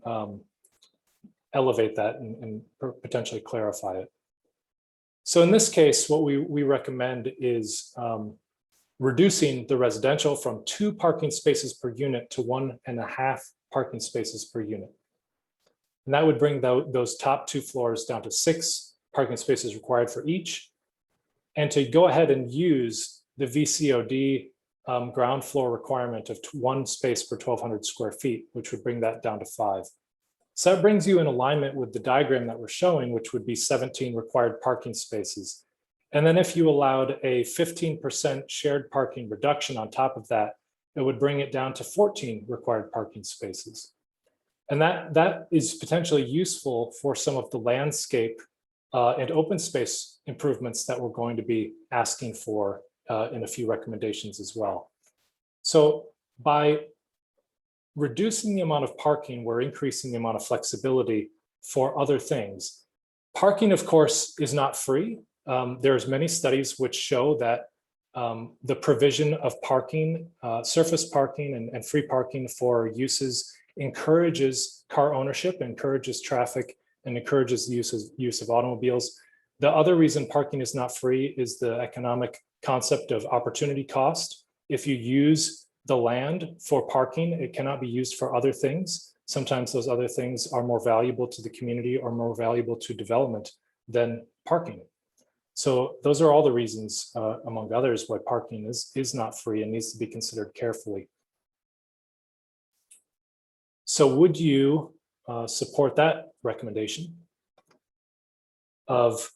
elevate that and potentially clarify it. So in this case, what we recommend is reducing the residential from 2 parking spaces per unit to 1.5 parking spaces per unit. And that would bring those top 2 floors down to 6 parking spaces required for each. And to go ahead and use the VCOD ground floor requirement of 1 space per 1,200 square feet, which would bring that down to 5. So that brings you in alignment with the diagram that we're showing, which would be 17 required parking spaces. And then if you allowed a 15% shared parking reduction on top of that, it would bring it down to 14 required parking spaces. And that is potentially useful for some of the landscape and open space improvements that we're going to be asking for in a few recommendations as well. So by reducing the amount of parking, we're increasing the amount of flexibility for other things. Parking, of course, is not free. There's many studies which show that the provision of parking, surface parking and free parking for uses encourages car ownership, encourages traffic, and encourages the use of automobiles. The other reason parking is not free is the economic concept of opportunity cost. If you use the land for parking, it cannot be used for other things. Sometimes those other things are more valuable to the community or more valuable to development than parking. So those are all the reasons, among others, why parking is not free and needs to be considered carefully. So would you support that recommendation of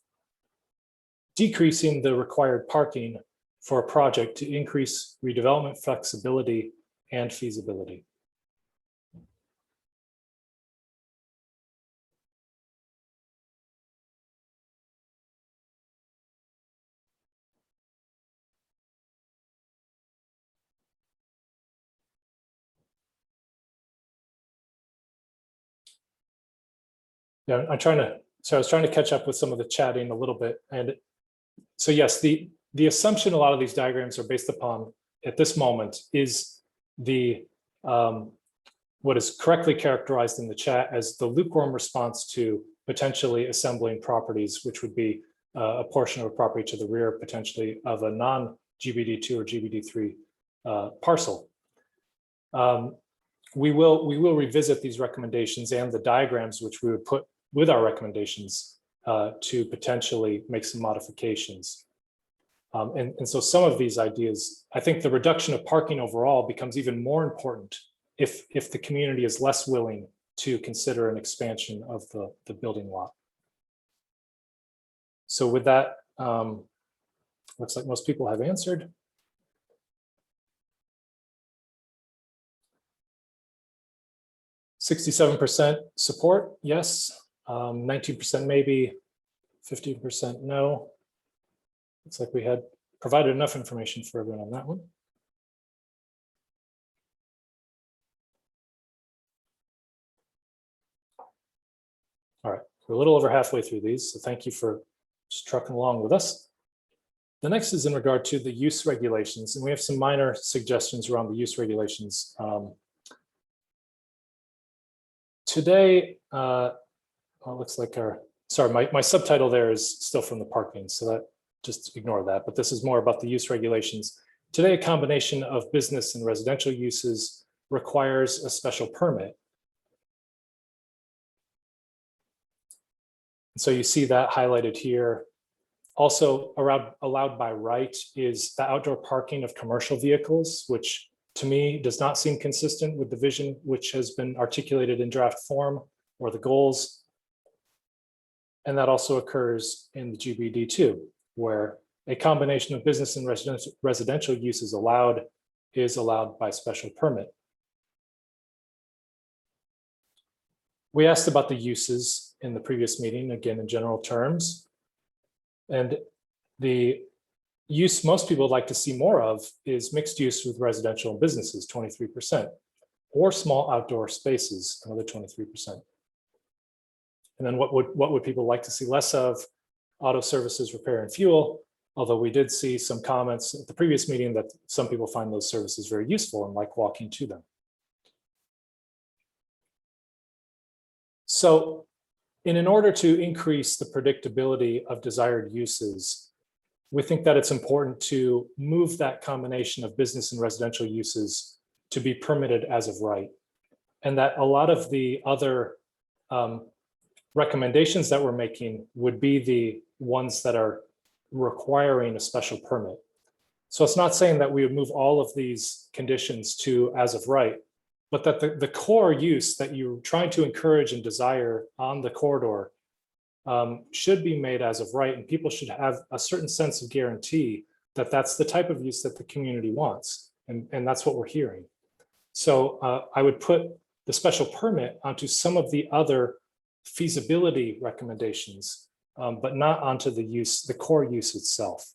decreasing the required parking for a project to increase redevelopment flexibility and feasibility? Yeah, I was trying to catch up with some of the chatting a little bit. And so yes, the assumption a lot of these diagrams are based upon at this moment is the what is correctly characterized in the chat as the lukewarm response to potentially assembling properties, which would be a portion of a property to the rear potentially of a non-GBD2 or GBD3 parcel. we will revisit these recommendations and the diagrams which we would put with our recommendations to potentially make some modifications. And so some of these ideas, I think the reduction of parking overall becomes even more important if the community is less willing to consider an expansion of the building lot. So with that, looks like most people have answered. %67% support, yes. 19% maybe, 15% no. Looks like we had provided enough information for everyone on that one. All right, we're a little over halfway through these, so thank you for just trucking along with us. The next is in regard to the use regulations, and we have some minor suggestions around the use regulations. Today, well, it looks like my subtitle there is still from the parking, so that just ignore that, but this is more about the use regulations. Today, a combination of business and residential uses requires a special permit. So you see that highlighted here. Also allowed by right is the outdoor parking of commercial vehicles, which to me does not seem consistent with the vision which has been articulated in draft form or the goals. And that also occurs in the GBD too, where a combination of business and residential use is allowed by special permit. We asked about the uses in the previous meeting, again, in general terms. And the use most people would like to see more of is mixed use with residential and businesses, 23%, or small outdoor spaces, another 23%. And then what would people like to see less of? Auto services, repair and fuel, although we did see some comments at the previous meeting that some people find those services very useful and like walking to them. So in order to increase the predictability of desired uses, we think that it's important to move that combination of business and residential uses to be permitted as of right. And that a lot of the other recommendations that we're making would be the ones that are requiring a special permit. So it's not saying that we would move all of these conditions to as of right, but that the core use that you're trying to encourage and desire on the corridor should be made as of right, and people should have a certain sense of guarantee that that's the type of use that the community wants, and that's what we're hearing. So I would put the special permit onto some of the other feasibility recommendations, but not onto the core use itself.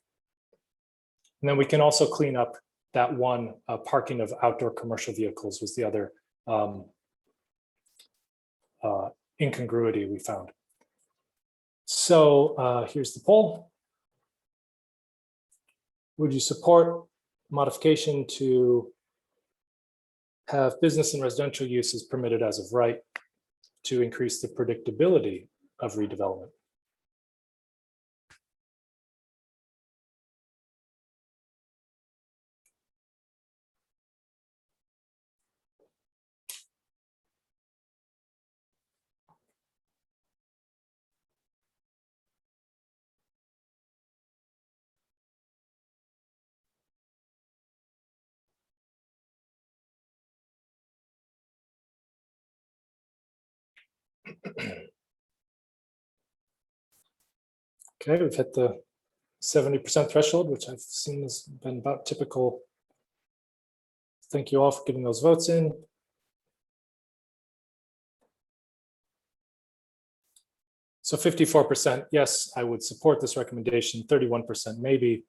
And then we can also clean up that one parking of outdoor commercial vehicles was the other incongruity we found. So here's the poll. Would you support modification to have business and residential uses permitted as of right to increase the predictability of redevelopment? Okay, we've hit the 70% threshold, which I've seen has been about typical. Thank you all for getting those votes in. So 54%, yes, I would support this recommendation. 31% maybe,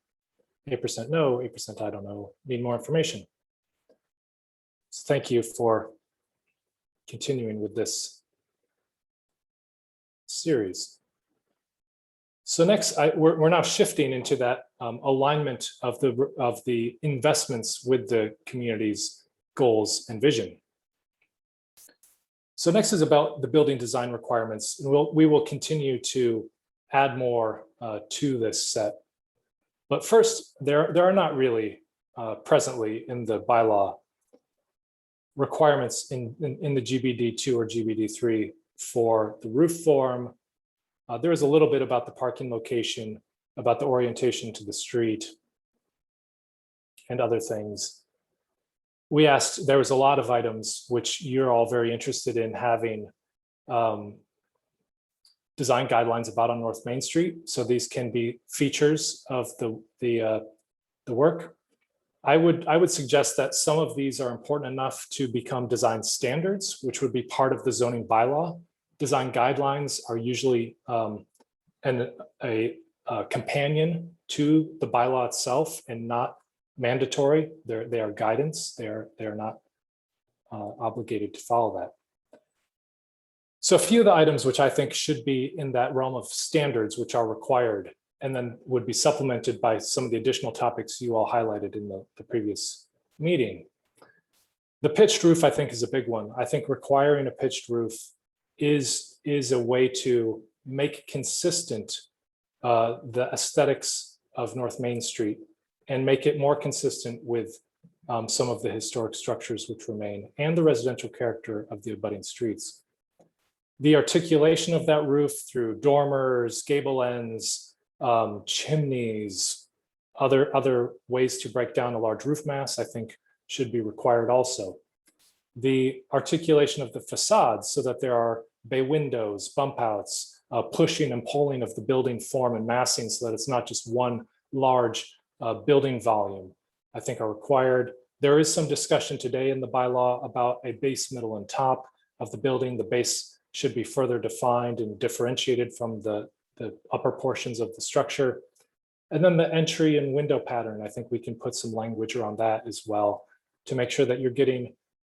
8% no, 8% I don't know, need more information. So thank you for continuing with this series. So next, we're now shifting into that alignment of the investments with the community's goals and vision. So next is about the building design requirements. And we will continue to add more to this set. But first, there are not really presently in the bylaw requirements in the GBD2 or GBD3 for the roof form. There is a little bit about the parking location, about the orientation to the street, and other things. We asked, there was a lot of items which you're all very interested in having design guidelines about on North Main Street. So these can be features of the work. I would suggest that some of these are important enough to become design standards, which would be part of the zoning bylaw. Design guidelines are usually a companion to the bylaw itself and not mandatory. They are guidance. They are not obligated to follow that. So a few of the items which I think should be in that realm of standards, which are required, and then would be supplemented by some of the additional topics you all highlighted in the previous meeting. The pitched roof, I think, is a big one. I think requiring a pitched roof is a way to make consistent the aesthetics of North Main Street and make it more consistent with some of the historic structures which remain and the residential character of the abutting streets. The articulation of that roof through dormers, gable ends, chimneys, other ways to break down a large roof mass, I think should be required also. The articulation of the facades so that there are bay windows, bump outs, pushing and pulling of the building form and massing so that it's not just one large building volume, I think are required. There is some discussion today in the bylaw about a base, middle, and top of the building. The base should be further defined and differentiated from the upper portions of the structure. And then the entry and window pattern, I think we can put some language around that as well to make sure that you're getting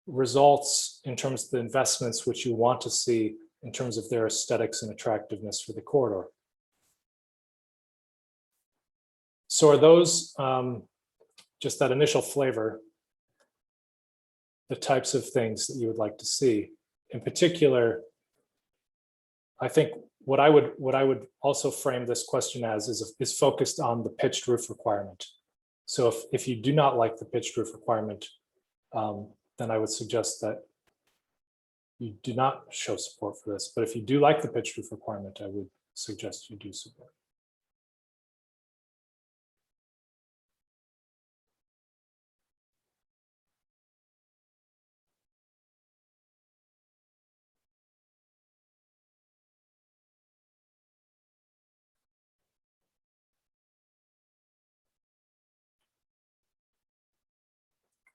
results in terms of the investments which you want to see in terms of their aesthetics and attractiveness for the corridor. So are those, just that initial flavor, the types of things that you would like to see? In particular, I think what I would also frame this question as is focused on the pitched roof requirement. So if you do not like the pitched roof requirement, then I would suggest that you do not show support for this. But if you do like the pitched roof requirement, I would suggest you do support.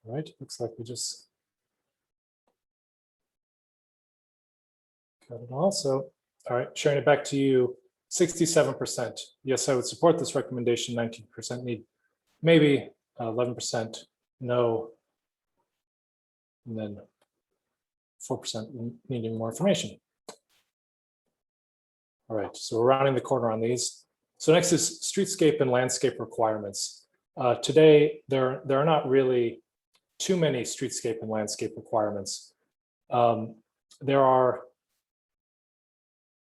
All right, looks like we just got it all. So, all right, sharing it back to you, 67%. Yes, I would support this recommendation, 19% need, maybe 11% no, and then 4% needing more information. All right, so we're rounding the corner on these. So next is streetscape and landscape requirements. Today, there are not really too many streetscape and landscape requirements.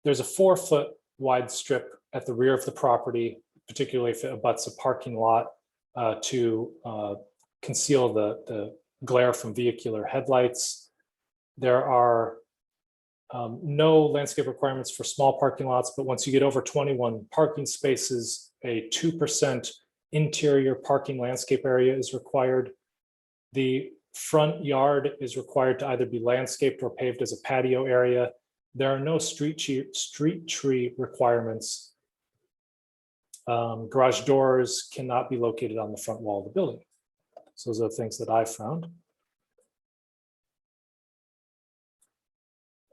There's a 4-foot wide strip at the rear of the property, particularly if it abuts a parking lot, to conceal the glare from vehicular headlights. There are no landscape requirements for small parking lots, but once you get over 21 parking spaces, a 2% interior parking landscape area is required. The front yard is required to either be landscaped or paved as a patio area. There are no street tree requirements. Garage doors cannot be located on the front wall of the building. So those are things that I found.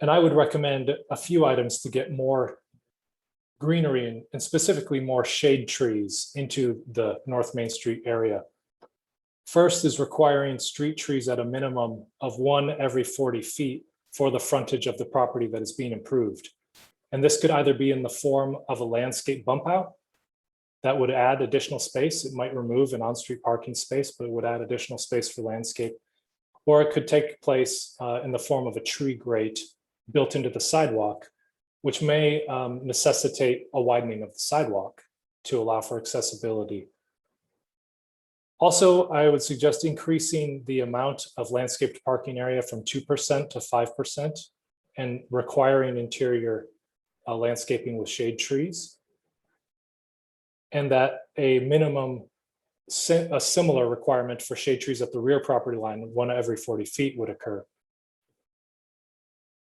And I would recommend a few items to get more greenery and specifically more shade trees into the North Main Street area. First is requiring street trees at a minimum of 1 every 40 feet for the frontage of the property that is being improved. And this could either be in the form of a landscape bump out that would add additional space. It might remove an on-street parking space, but it would add additional space for landscape. Or it could take place in the form of a tree grate built into the sidewalk, which may necessitate a widening of the sidewalk to allow for accessibility. Also, I would suggest increasing the amount of landscaped parking area from 2% to 5% and requiring interior landscaping with shade trees. And that a similar requirement for shade trees at the rear property line, 1 every 40 feet would occur.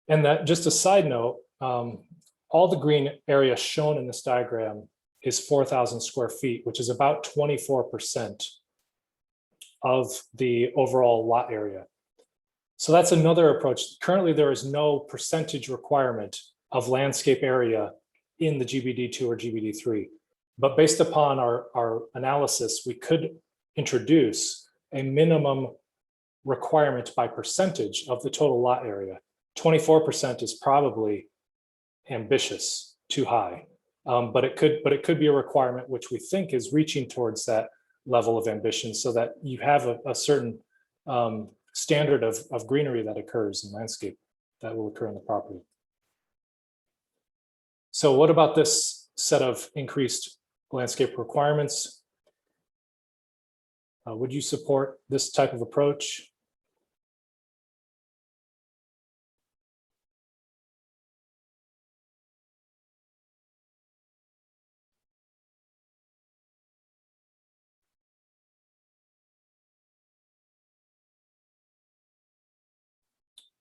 And that, just a side note, all the green area shown in this diagram is 4,000 square feet, which is about 24% of the overall lot area. So that's another approach. Currently, there is no percentage requirement of landscape area in the GBD2 or GBD3. But based upon our analysis, we could introduce a minimum requirement by percentage of the total lot area. 24% is probably ambitious, too high, but it could be a requirement which we think is reaching towards that level of ambition, so that you have a certain standard of greenery that occurs in landscape that will occur in the property. So what about this set of increased landscape requirements? Would you support this type of approach?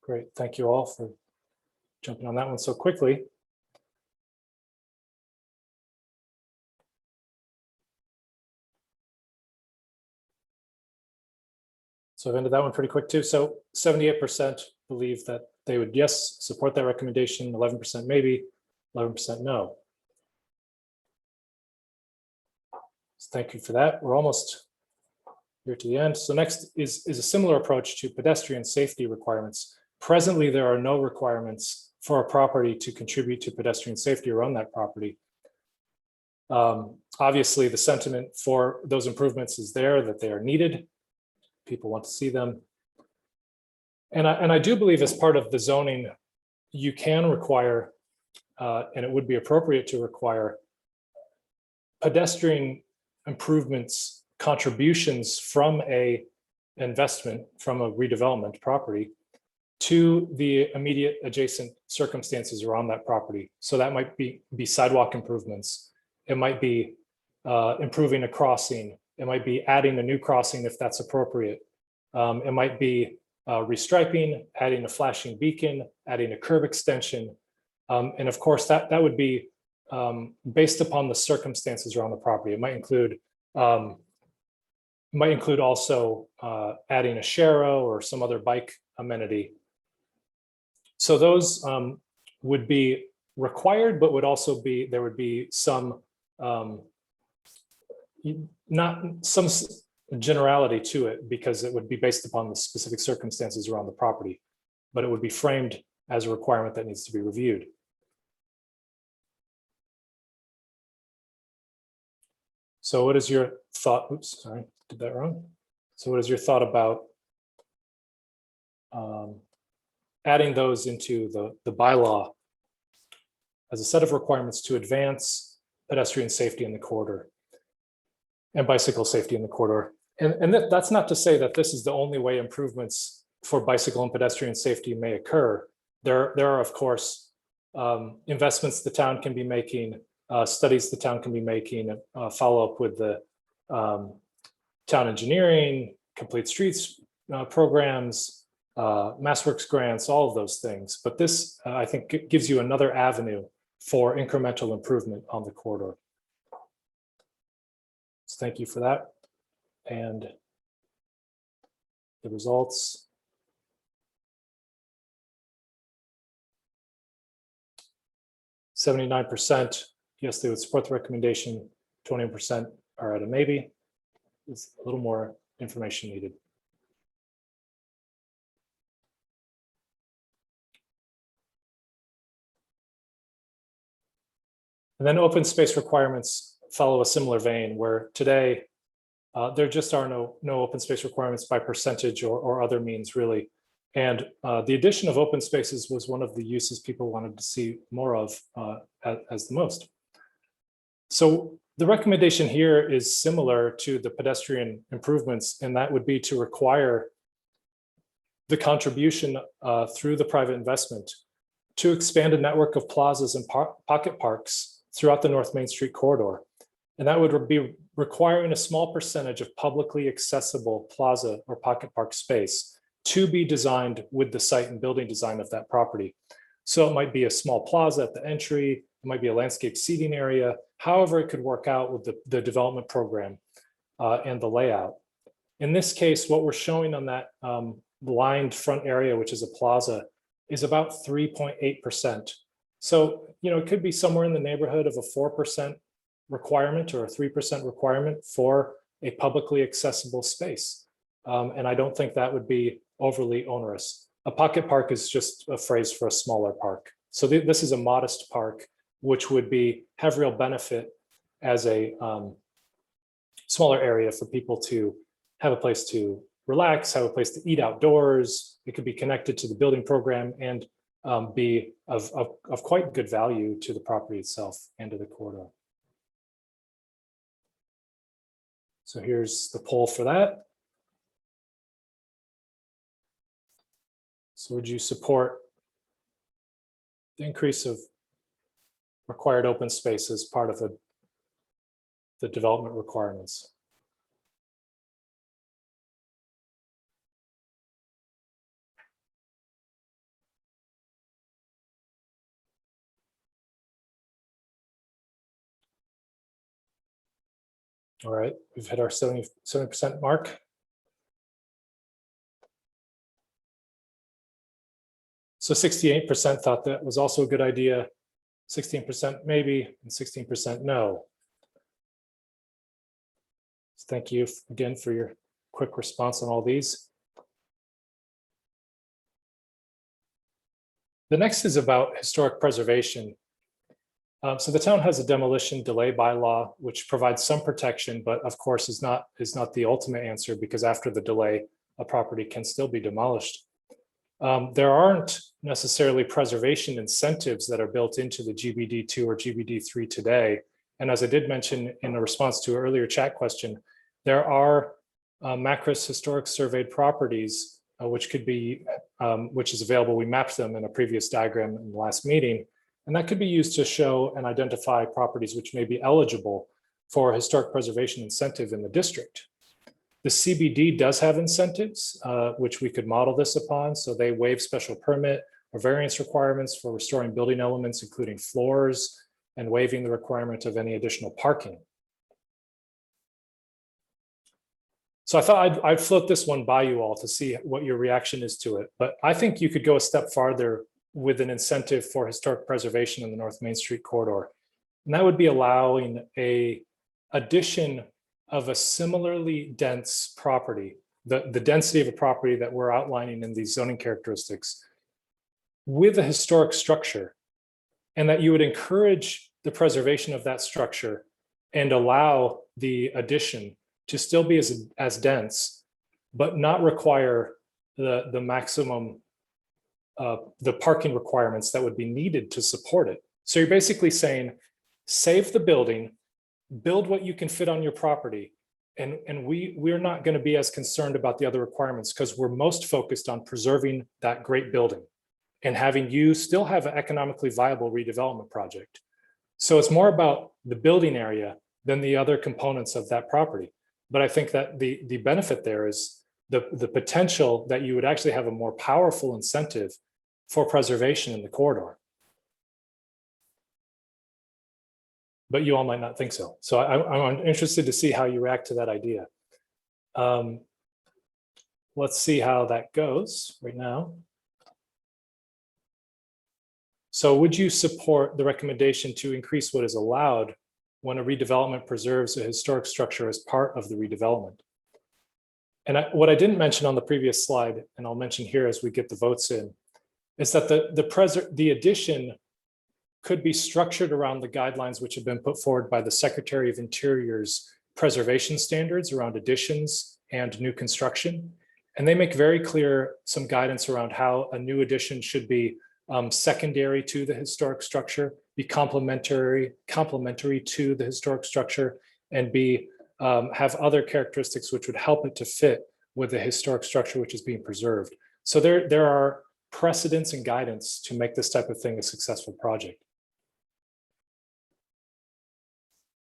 Great, thank you all for jumping on that one so quickly. So I've ended that one pretty quick too. So 78% believe that they would, yes, support that recommendation, 11% maybe, 11% no. So thank you for that. We're almost here to the end. So next is a similar approach to pedestrian safety requirements. Presently, there are no requirements for a property to contribute to pedestrian safety around that property. Obviously, the sentiment for those improvements is there, that they are needed. People want to see them. And I do believe as part of the zoning, you can require, and it would be appropriate to require, pedestrian improvements, contributions from a investment, from a redevelopment property to the immediate adjacent circumstances around that property. So that might be sidewalk improvements. It might be improving a crossing. It might be adding a new crossing if that's appropriate. It might be restriping, adding a flashing beacon, adding a curb extension. And of course, that would be based upon the circumstances around the property. It might include also adding a Shero or some other bike amenity. So those would be required, but would also be, there would be some some generality to it, because it would be based upon the specific circumstances around the property, but it would be framed as a requirement that needs to be reviewed. So what is your thought? Oops, sorry, did that wrong. So what is your thought about adding those into the bylaw as a set of requirements to advance pedestrian safety in the corridor and bicycle safety in the corridor? And that's not to say that this is the only way improvements for bicycle and pedestrian safety may occur. There are, of course, investments the town can be making, studies the town can be making, follow up with the town engineering, complete streets programs, MassWorks grants, all of those things. But this, I think, gives you another avenue for incremental improvement on the corridor. So thank you for that. And the results. %, yes, they would support the recommendation. 20% are at a maybe. There's a little more information needed. And then open space requirements follow a similar vein, where today there just are no open space requirements by percentage or other means, really. And the addition of open spaces was one of the uses people wanted to see more of as the most. So The recommendation here is similar to the pedestrian improvements, and that would be to require the contribution through the private investment to expand a network of plazas and pocket parks throughout the North Main Street corridor. And that would be requiring a small percentage of publicly accessible plaza or pocket park space to be designed with the site and building design of that property. So it might be a small plaza at the entry, it might be a landscape seating area, however it could work out with the development program and the layout. In this case, what we're showing on that lined front area, which is a plaza, is about 3.8%. So, it could be somewhere in the neighborhood of a 4% requirement or a 3% requirement for a publicly accessible space. And I don't think that would be overly onerous. A pocket park is just a phrase for a smaller park. So this is a modest park, which would have real benefit as a smaller area for people to have a place to relax, have a place to eat outdoors. It could be connected to the building program and be of quite good value to the property itself and to the corridor. So here's the poll for that. So would you support the increase of required open space as part of the development requirements? All right, we've hit our 70% mark. So 68% thought that was also a good idea, 16% maybe, and 16% no. So thank you again for your quick response on all these. The next is about historic preservation. So the town has a demolition delay bylaw, which provides some protection, but of course is not the ultimate answer, because after the delay, a property can still be demolished. There aren't necessarily preservation incentives that are built into the GBD2 or GBD3 today. And as I did mention in a response to an earlier chat question, there are Macris historic surveyed properties, which is available. We mapped them in a previous diagram in the last meeting. And that could be used to show and identify properties which may be eligible for historic preservation incentive in the district. The CBD does have incentives, which we could model this upon. So they waive special permit or variance requirements for restoring building elements, including floors, and waiving the requirement of any additional parking. So I thought I'd float this one by you all to see what your reaction is to it. But I think you could go a step farther with an incentive for historic preservation in the North Main Street corridor. And that would be allowing an addition of a similarly dense property, the density of a property that we're outlining in these zoning characteristics, with a historic structure, and that you would encourage the preservation of that structure and allow the addition to still be as dense, but not require the maximum the parking requirements that would be needed to support it. So you're basically saying, save the building, build what you can fit on your property, and we're not going to be as concerned about the other requirements, because we're most focused on preserving that great building and having you still have an economically viable redevelopment project. So it's more about the building area than the other components of that property. But I think that the benefit there is the potential that you would actually have a more powerful incentive for preservation in the corridor. But you all might not think so. So I'm interested to see how you react to that idea. Let's see how that goes right now. So would you support the recommendation to increase what is allowed when a redevelopment preserves a historic structure as part of the redevelopment? And what I didn't mention on the previous slide, and I'll mention here as we get the votes in, is that the addition could be structured around the guidelines which have been put forward by the Secretary of Interior's preservation standards around additions and new construction. And they make very clear some guidance around how a new addition should be secondary to the historic structure, be complementary to the historic structure, and B, have other characteristics which would help it to fit with the historic structure which is being preserved. So there are precedents and guidance to make this type of thing a successful project.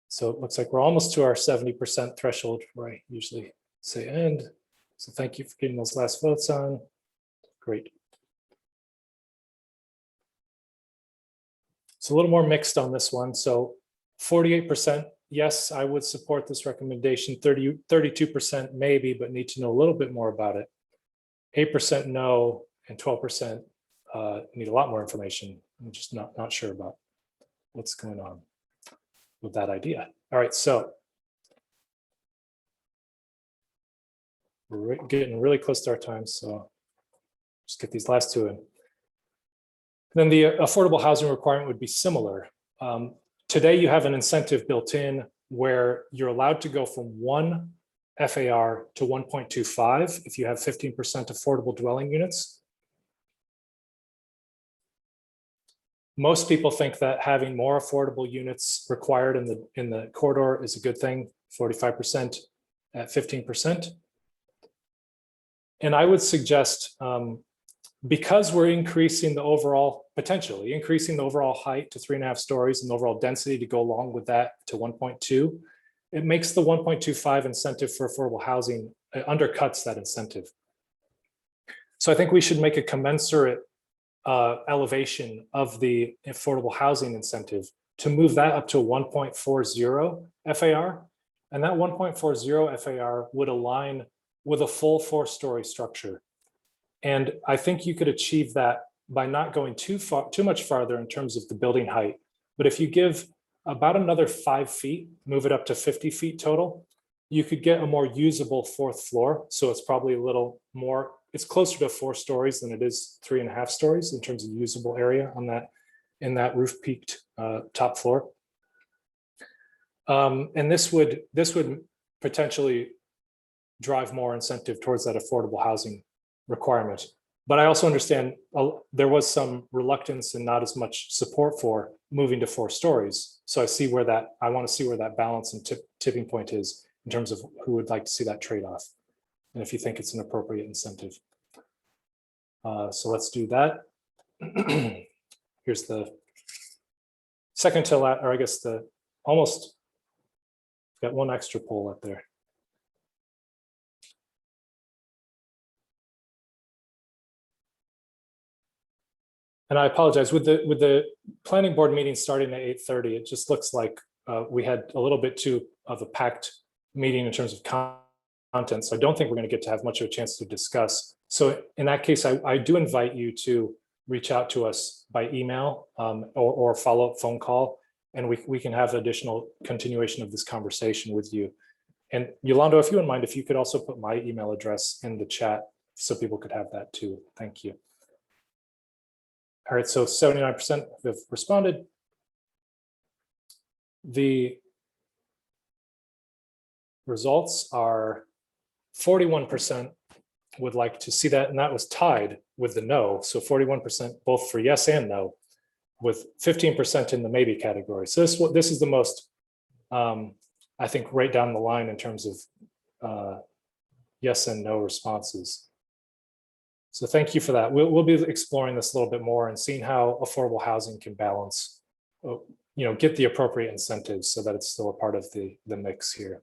So it looks like we're almost to our 70% threshold where I usually say end. So thank you for getting those last votes on. Great. It's a little more mixed on this one. So 48%, yes, I would support this recommendation. 32% maybe, but need to know a little bit more about it. 8% no, and 12% need a lot more information. I'm just not sure about what's going on with that idea. All right, so we're getting really close to our time, so just get these last two in. Then the affordable housing requirement would be similar. Today you have an incentive built in where you're allowed to go from 1 FAR to 1.25 if you have 15% affordable dwelling units. Most people think that having more affordable units required in the corridor is a good thing, 45% at 15%. And I would suggest, because we're increasing the overall, potentially increasing the overall height to 3.5 stories and the overall density to go along with that to 1.2, it makes the 1.25 incentive for affordable housing, undercuts that incentive. So I think we should make a commensurate elevation of the affordable housing incentive to move that up to 1.40 FAR. And that 1.40 FAR would align with a full 4-story structure. And I think you could achieve that by not going too much farther in terms of the building height. But if you give about another 5 feet, move it up to 50 feet total, you could get a more usable 4th floor. So it's probably a little more, it's closer to 4 stories than it is 3.5 stories in terms of usable area on that, in that roof peaked top floor. And this would potentially drive more incentive towards that affordable housing requirement. But I also understand there was some reluctance and not as much support for moving to 4 stories. So I see where that, I want to see where that balance and tipping point is in terms of who would like to see that trade-off. And if you think it's an appropriate incentive. So let's do that. Here's the second to last, or I guess the almost got one extra poll up there. And I apologize, with the planning board meeting starting at 8:30, it just looks like we had a little bit too of a packed meeting in terms of content. So I don't think we're going to get to have much of a chance to discuss. So in that case, I do invite you to reach out to us by email or follow-up phone call, and we can have additional continuation of this conversation with you. And Yolando, if you wouldn't mind, if you could also put my email address in the chat so people could have that too. Thank you. All right, so 79% have responded. The results are 41% would like to see that, and that was tied with the no. So 41% both for yes and no, with 15% in the maybe category. So this is the most, I think, right down the line in terms of yes and no responses. So thank you for that. We'll be exploring this a little bit more and seeing how affordable housing can balance, get the appropriate incentives so that it's still a part of the mix here.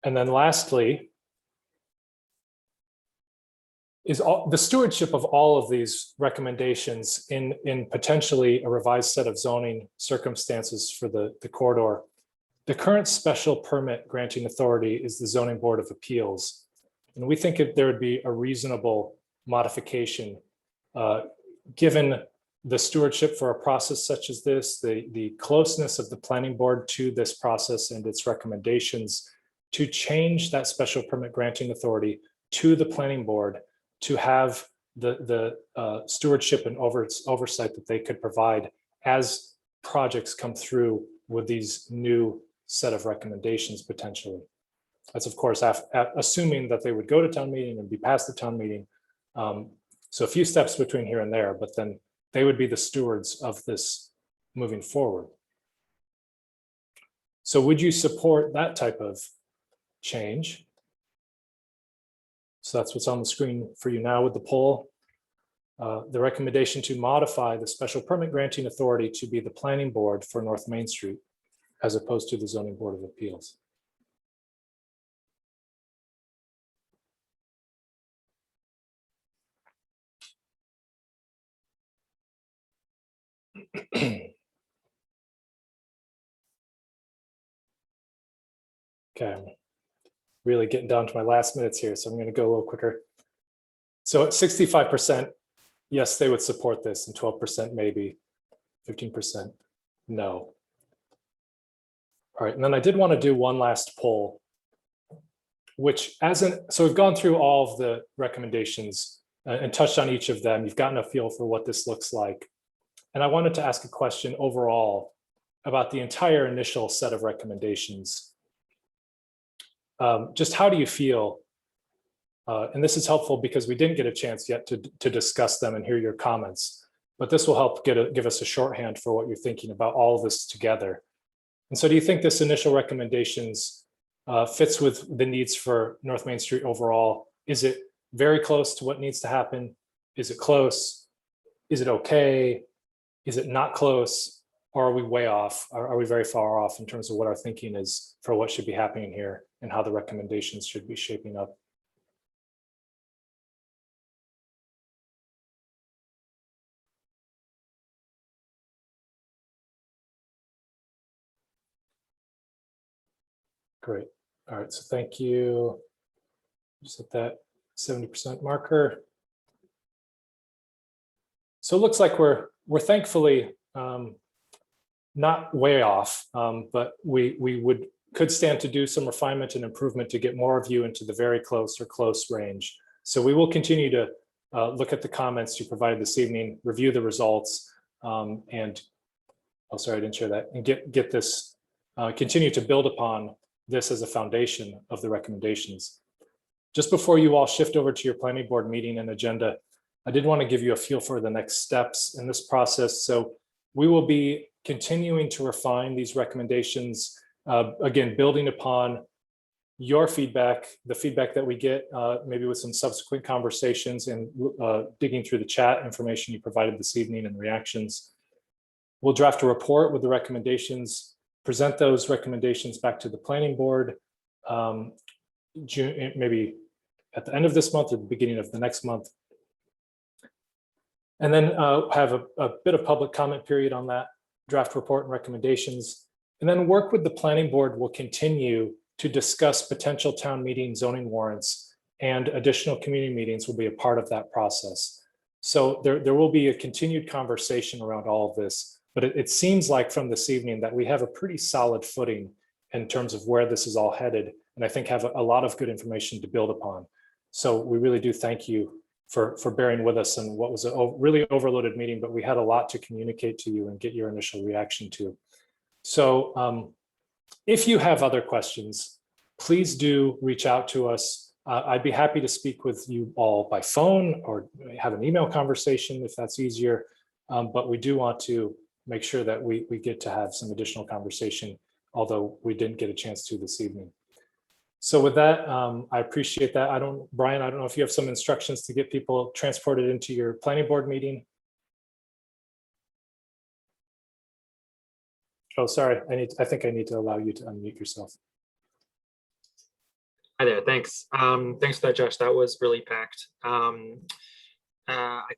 And then lastly, is the stewardship of all of these recommendations in potentially a revised set of zoning circumstances for the corridor. The current special permit granting authority is the Zoning Board of Appeals. And we think there would be a reasonable modification given the stewardship for a process such as this, the closeness of the planning board to this process and its recommendations, to change that special permit granting authority to the planning board to have the stewardship and oversight that they could provide as projects come through with these new set of recommendations potentially. That's of course assuming that they would go to town meeting and be passed the town meeting. So a few steps between here and there, but then they would be the stewards of this moving forward. So would you support that type of change? So that's what's on the screen for you now with the poll. The recommendation to modify the special permit granting authority to be the planning board for North Main Street as opposed to the zoning board of appeals. Okay, I'm really getting down to my last minutes here, so I'm going to go a little quicker. So at 65%, yes, they would support this, and 12% maybe, 15% no. All right, and then I did want to do one last poll, which so we've gone through all of the recommendations and touched on each of them. You've gotten a feel for what this looks like. And I wanted to ask a question overall about the entire initial set of recommendations. Just how do you feel? And this is helpful because we didn't get a chance yet to discuss them and hear your comments, but this will help give us a shorthand for what you're thinking about all of this together. And so do you think this initial recommendations fits with the needs for North Main Street overall? Is it very close to what needs to happen? Is it close? Is it okay? Is it not close? Or are we way off? Are we very far off in terms of what our thinking is for what should be happening here and how the recommendations should be shaping up? Great. All right, so thank you. Just at that 70% marker. So it looks like we're thankfully not way off, but we could stand to do some refinement and improvement to get more of you into the very close or close range. So we will continue to look at the comments you provided this evening, review the results, and oh, sorry, I didn't share that, and get this, continue to build upon this as a foundation of the recommendations. Just before you all shift over to your planning board meeting and agenda, I did want to give you a feel for the next steps in this process. So we will be continuing to refine these recommendations, again, building upon your feedback, the feedback that we get, maybe with some subsequent conversations and digging through the chat information you provided this evening and reactions. We'll draft a report with the recommendations, present those recommendations back to the planning board, June, maybe at the end of this month or the beginning of the next month. And then have a bit of public comment period on that draft report and recommendations. And then work with the planning board will continue to discuss potential town meeting zoning warrants, and additional community meetings will be a part of that process. So there will be a continued conversation around all of this, but it seems like from this evening that we have a pretty solid footing in terms of where this is all headed, and I think have a lot of good information to build upon. So we really do thank you for bearing with us in what was a really overloaded meeting, but we had a lot to communicate to you and get your initial reaction to. So if you have other questions, please do reach out to us. I'd be happy to speak with you all by phone or have an email conversation if that's easier. But we do want to make sure that we get to have some additional conversation, although we didn't get a chance to this evening. So with that, I appreciate that. Brian, I don't know if you have some instructions to get people transported into your planning board meeting. Oh, sorry, I think I need to allow you to unmute yourself. Hi there, thanks. Thanks for that, Josh. That was really packed. I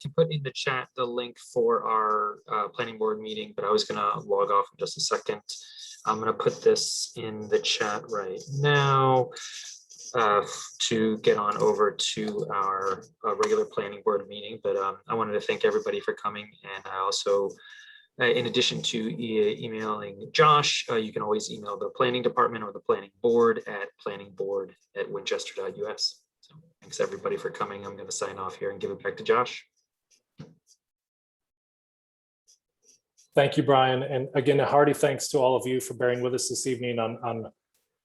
can put in the chat the link for our planning board meeting, but I was gonna log off in just a second. I'm gonna put this in the chat right now to get on over to our regular planning board meeting. But I wanted to thank everybody for coming, and I also, in addition to emailing Josh, you can always email the planning department or the planning board at planningboard@winchester.us. So thanks everybody for coming. I'm going to sign off here and give it back to Josh. Thank you, Brian. And again, a hearty thanks to all of you for bearing with us this evening on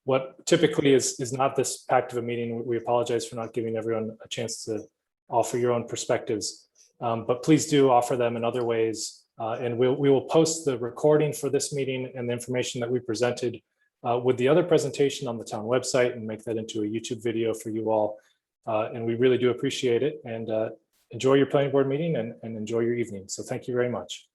what typically is not this packed of a meeting. We apologize for not giving everyone a chance to offer your own perspectives. But please do offer them in other ways. And we will post the recording for this meeting and the information that we presented with the other presentation on the town website and make that into a YouTube video for you all. And we really do appreciate it. And enjoy your planning board meeting and enjoy your evening. So thank you very much.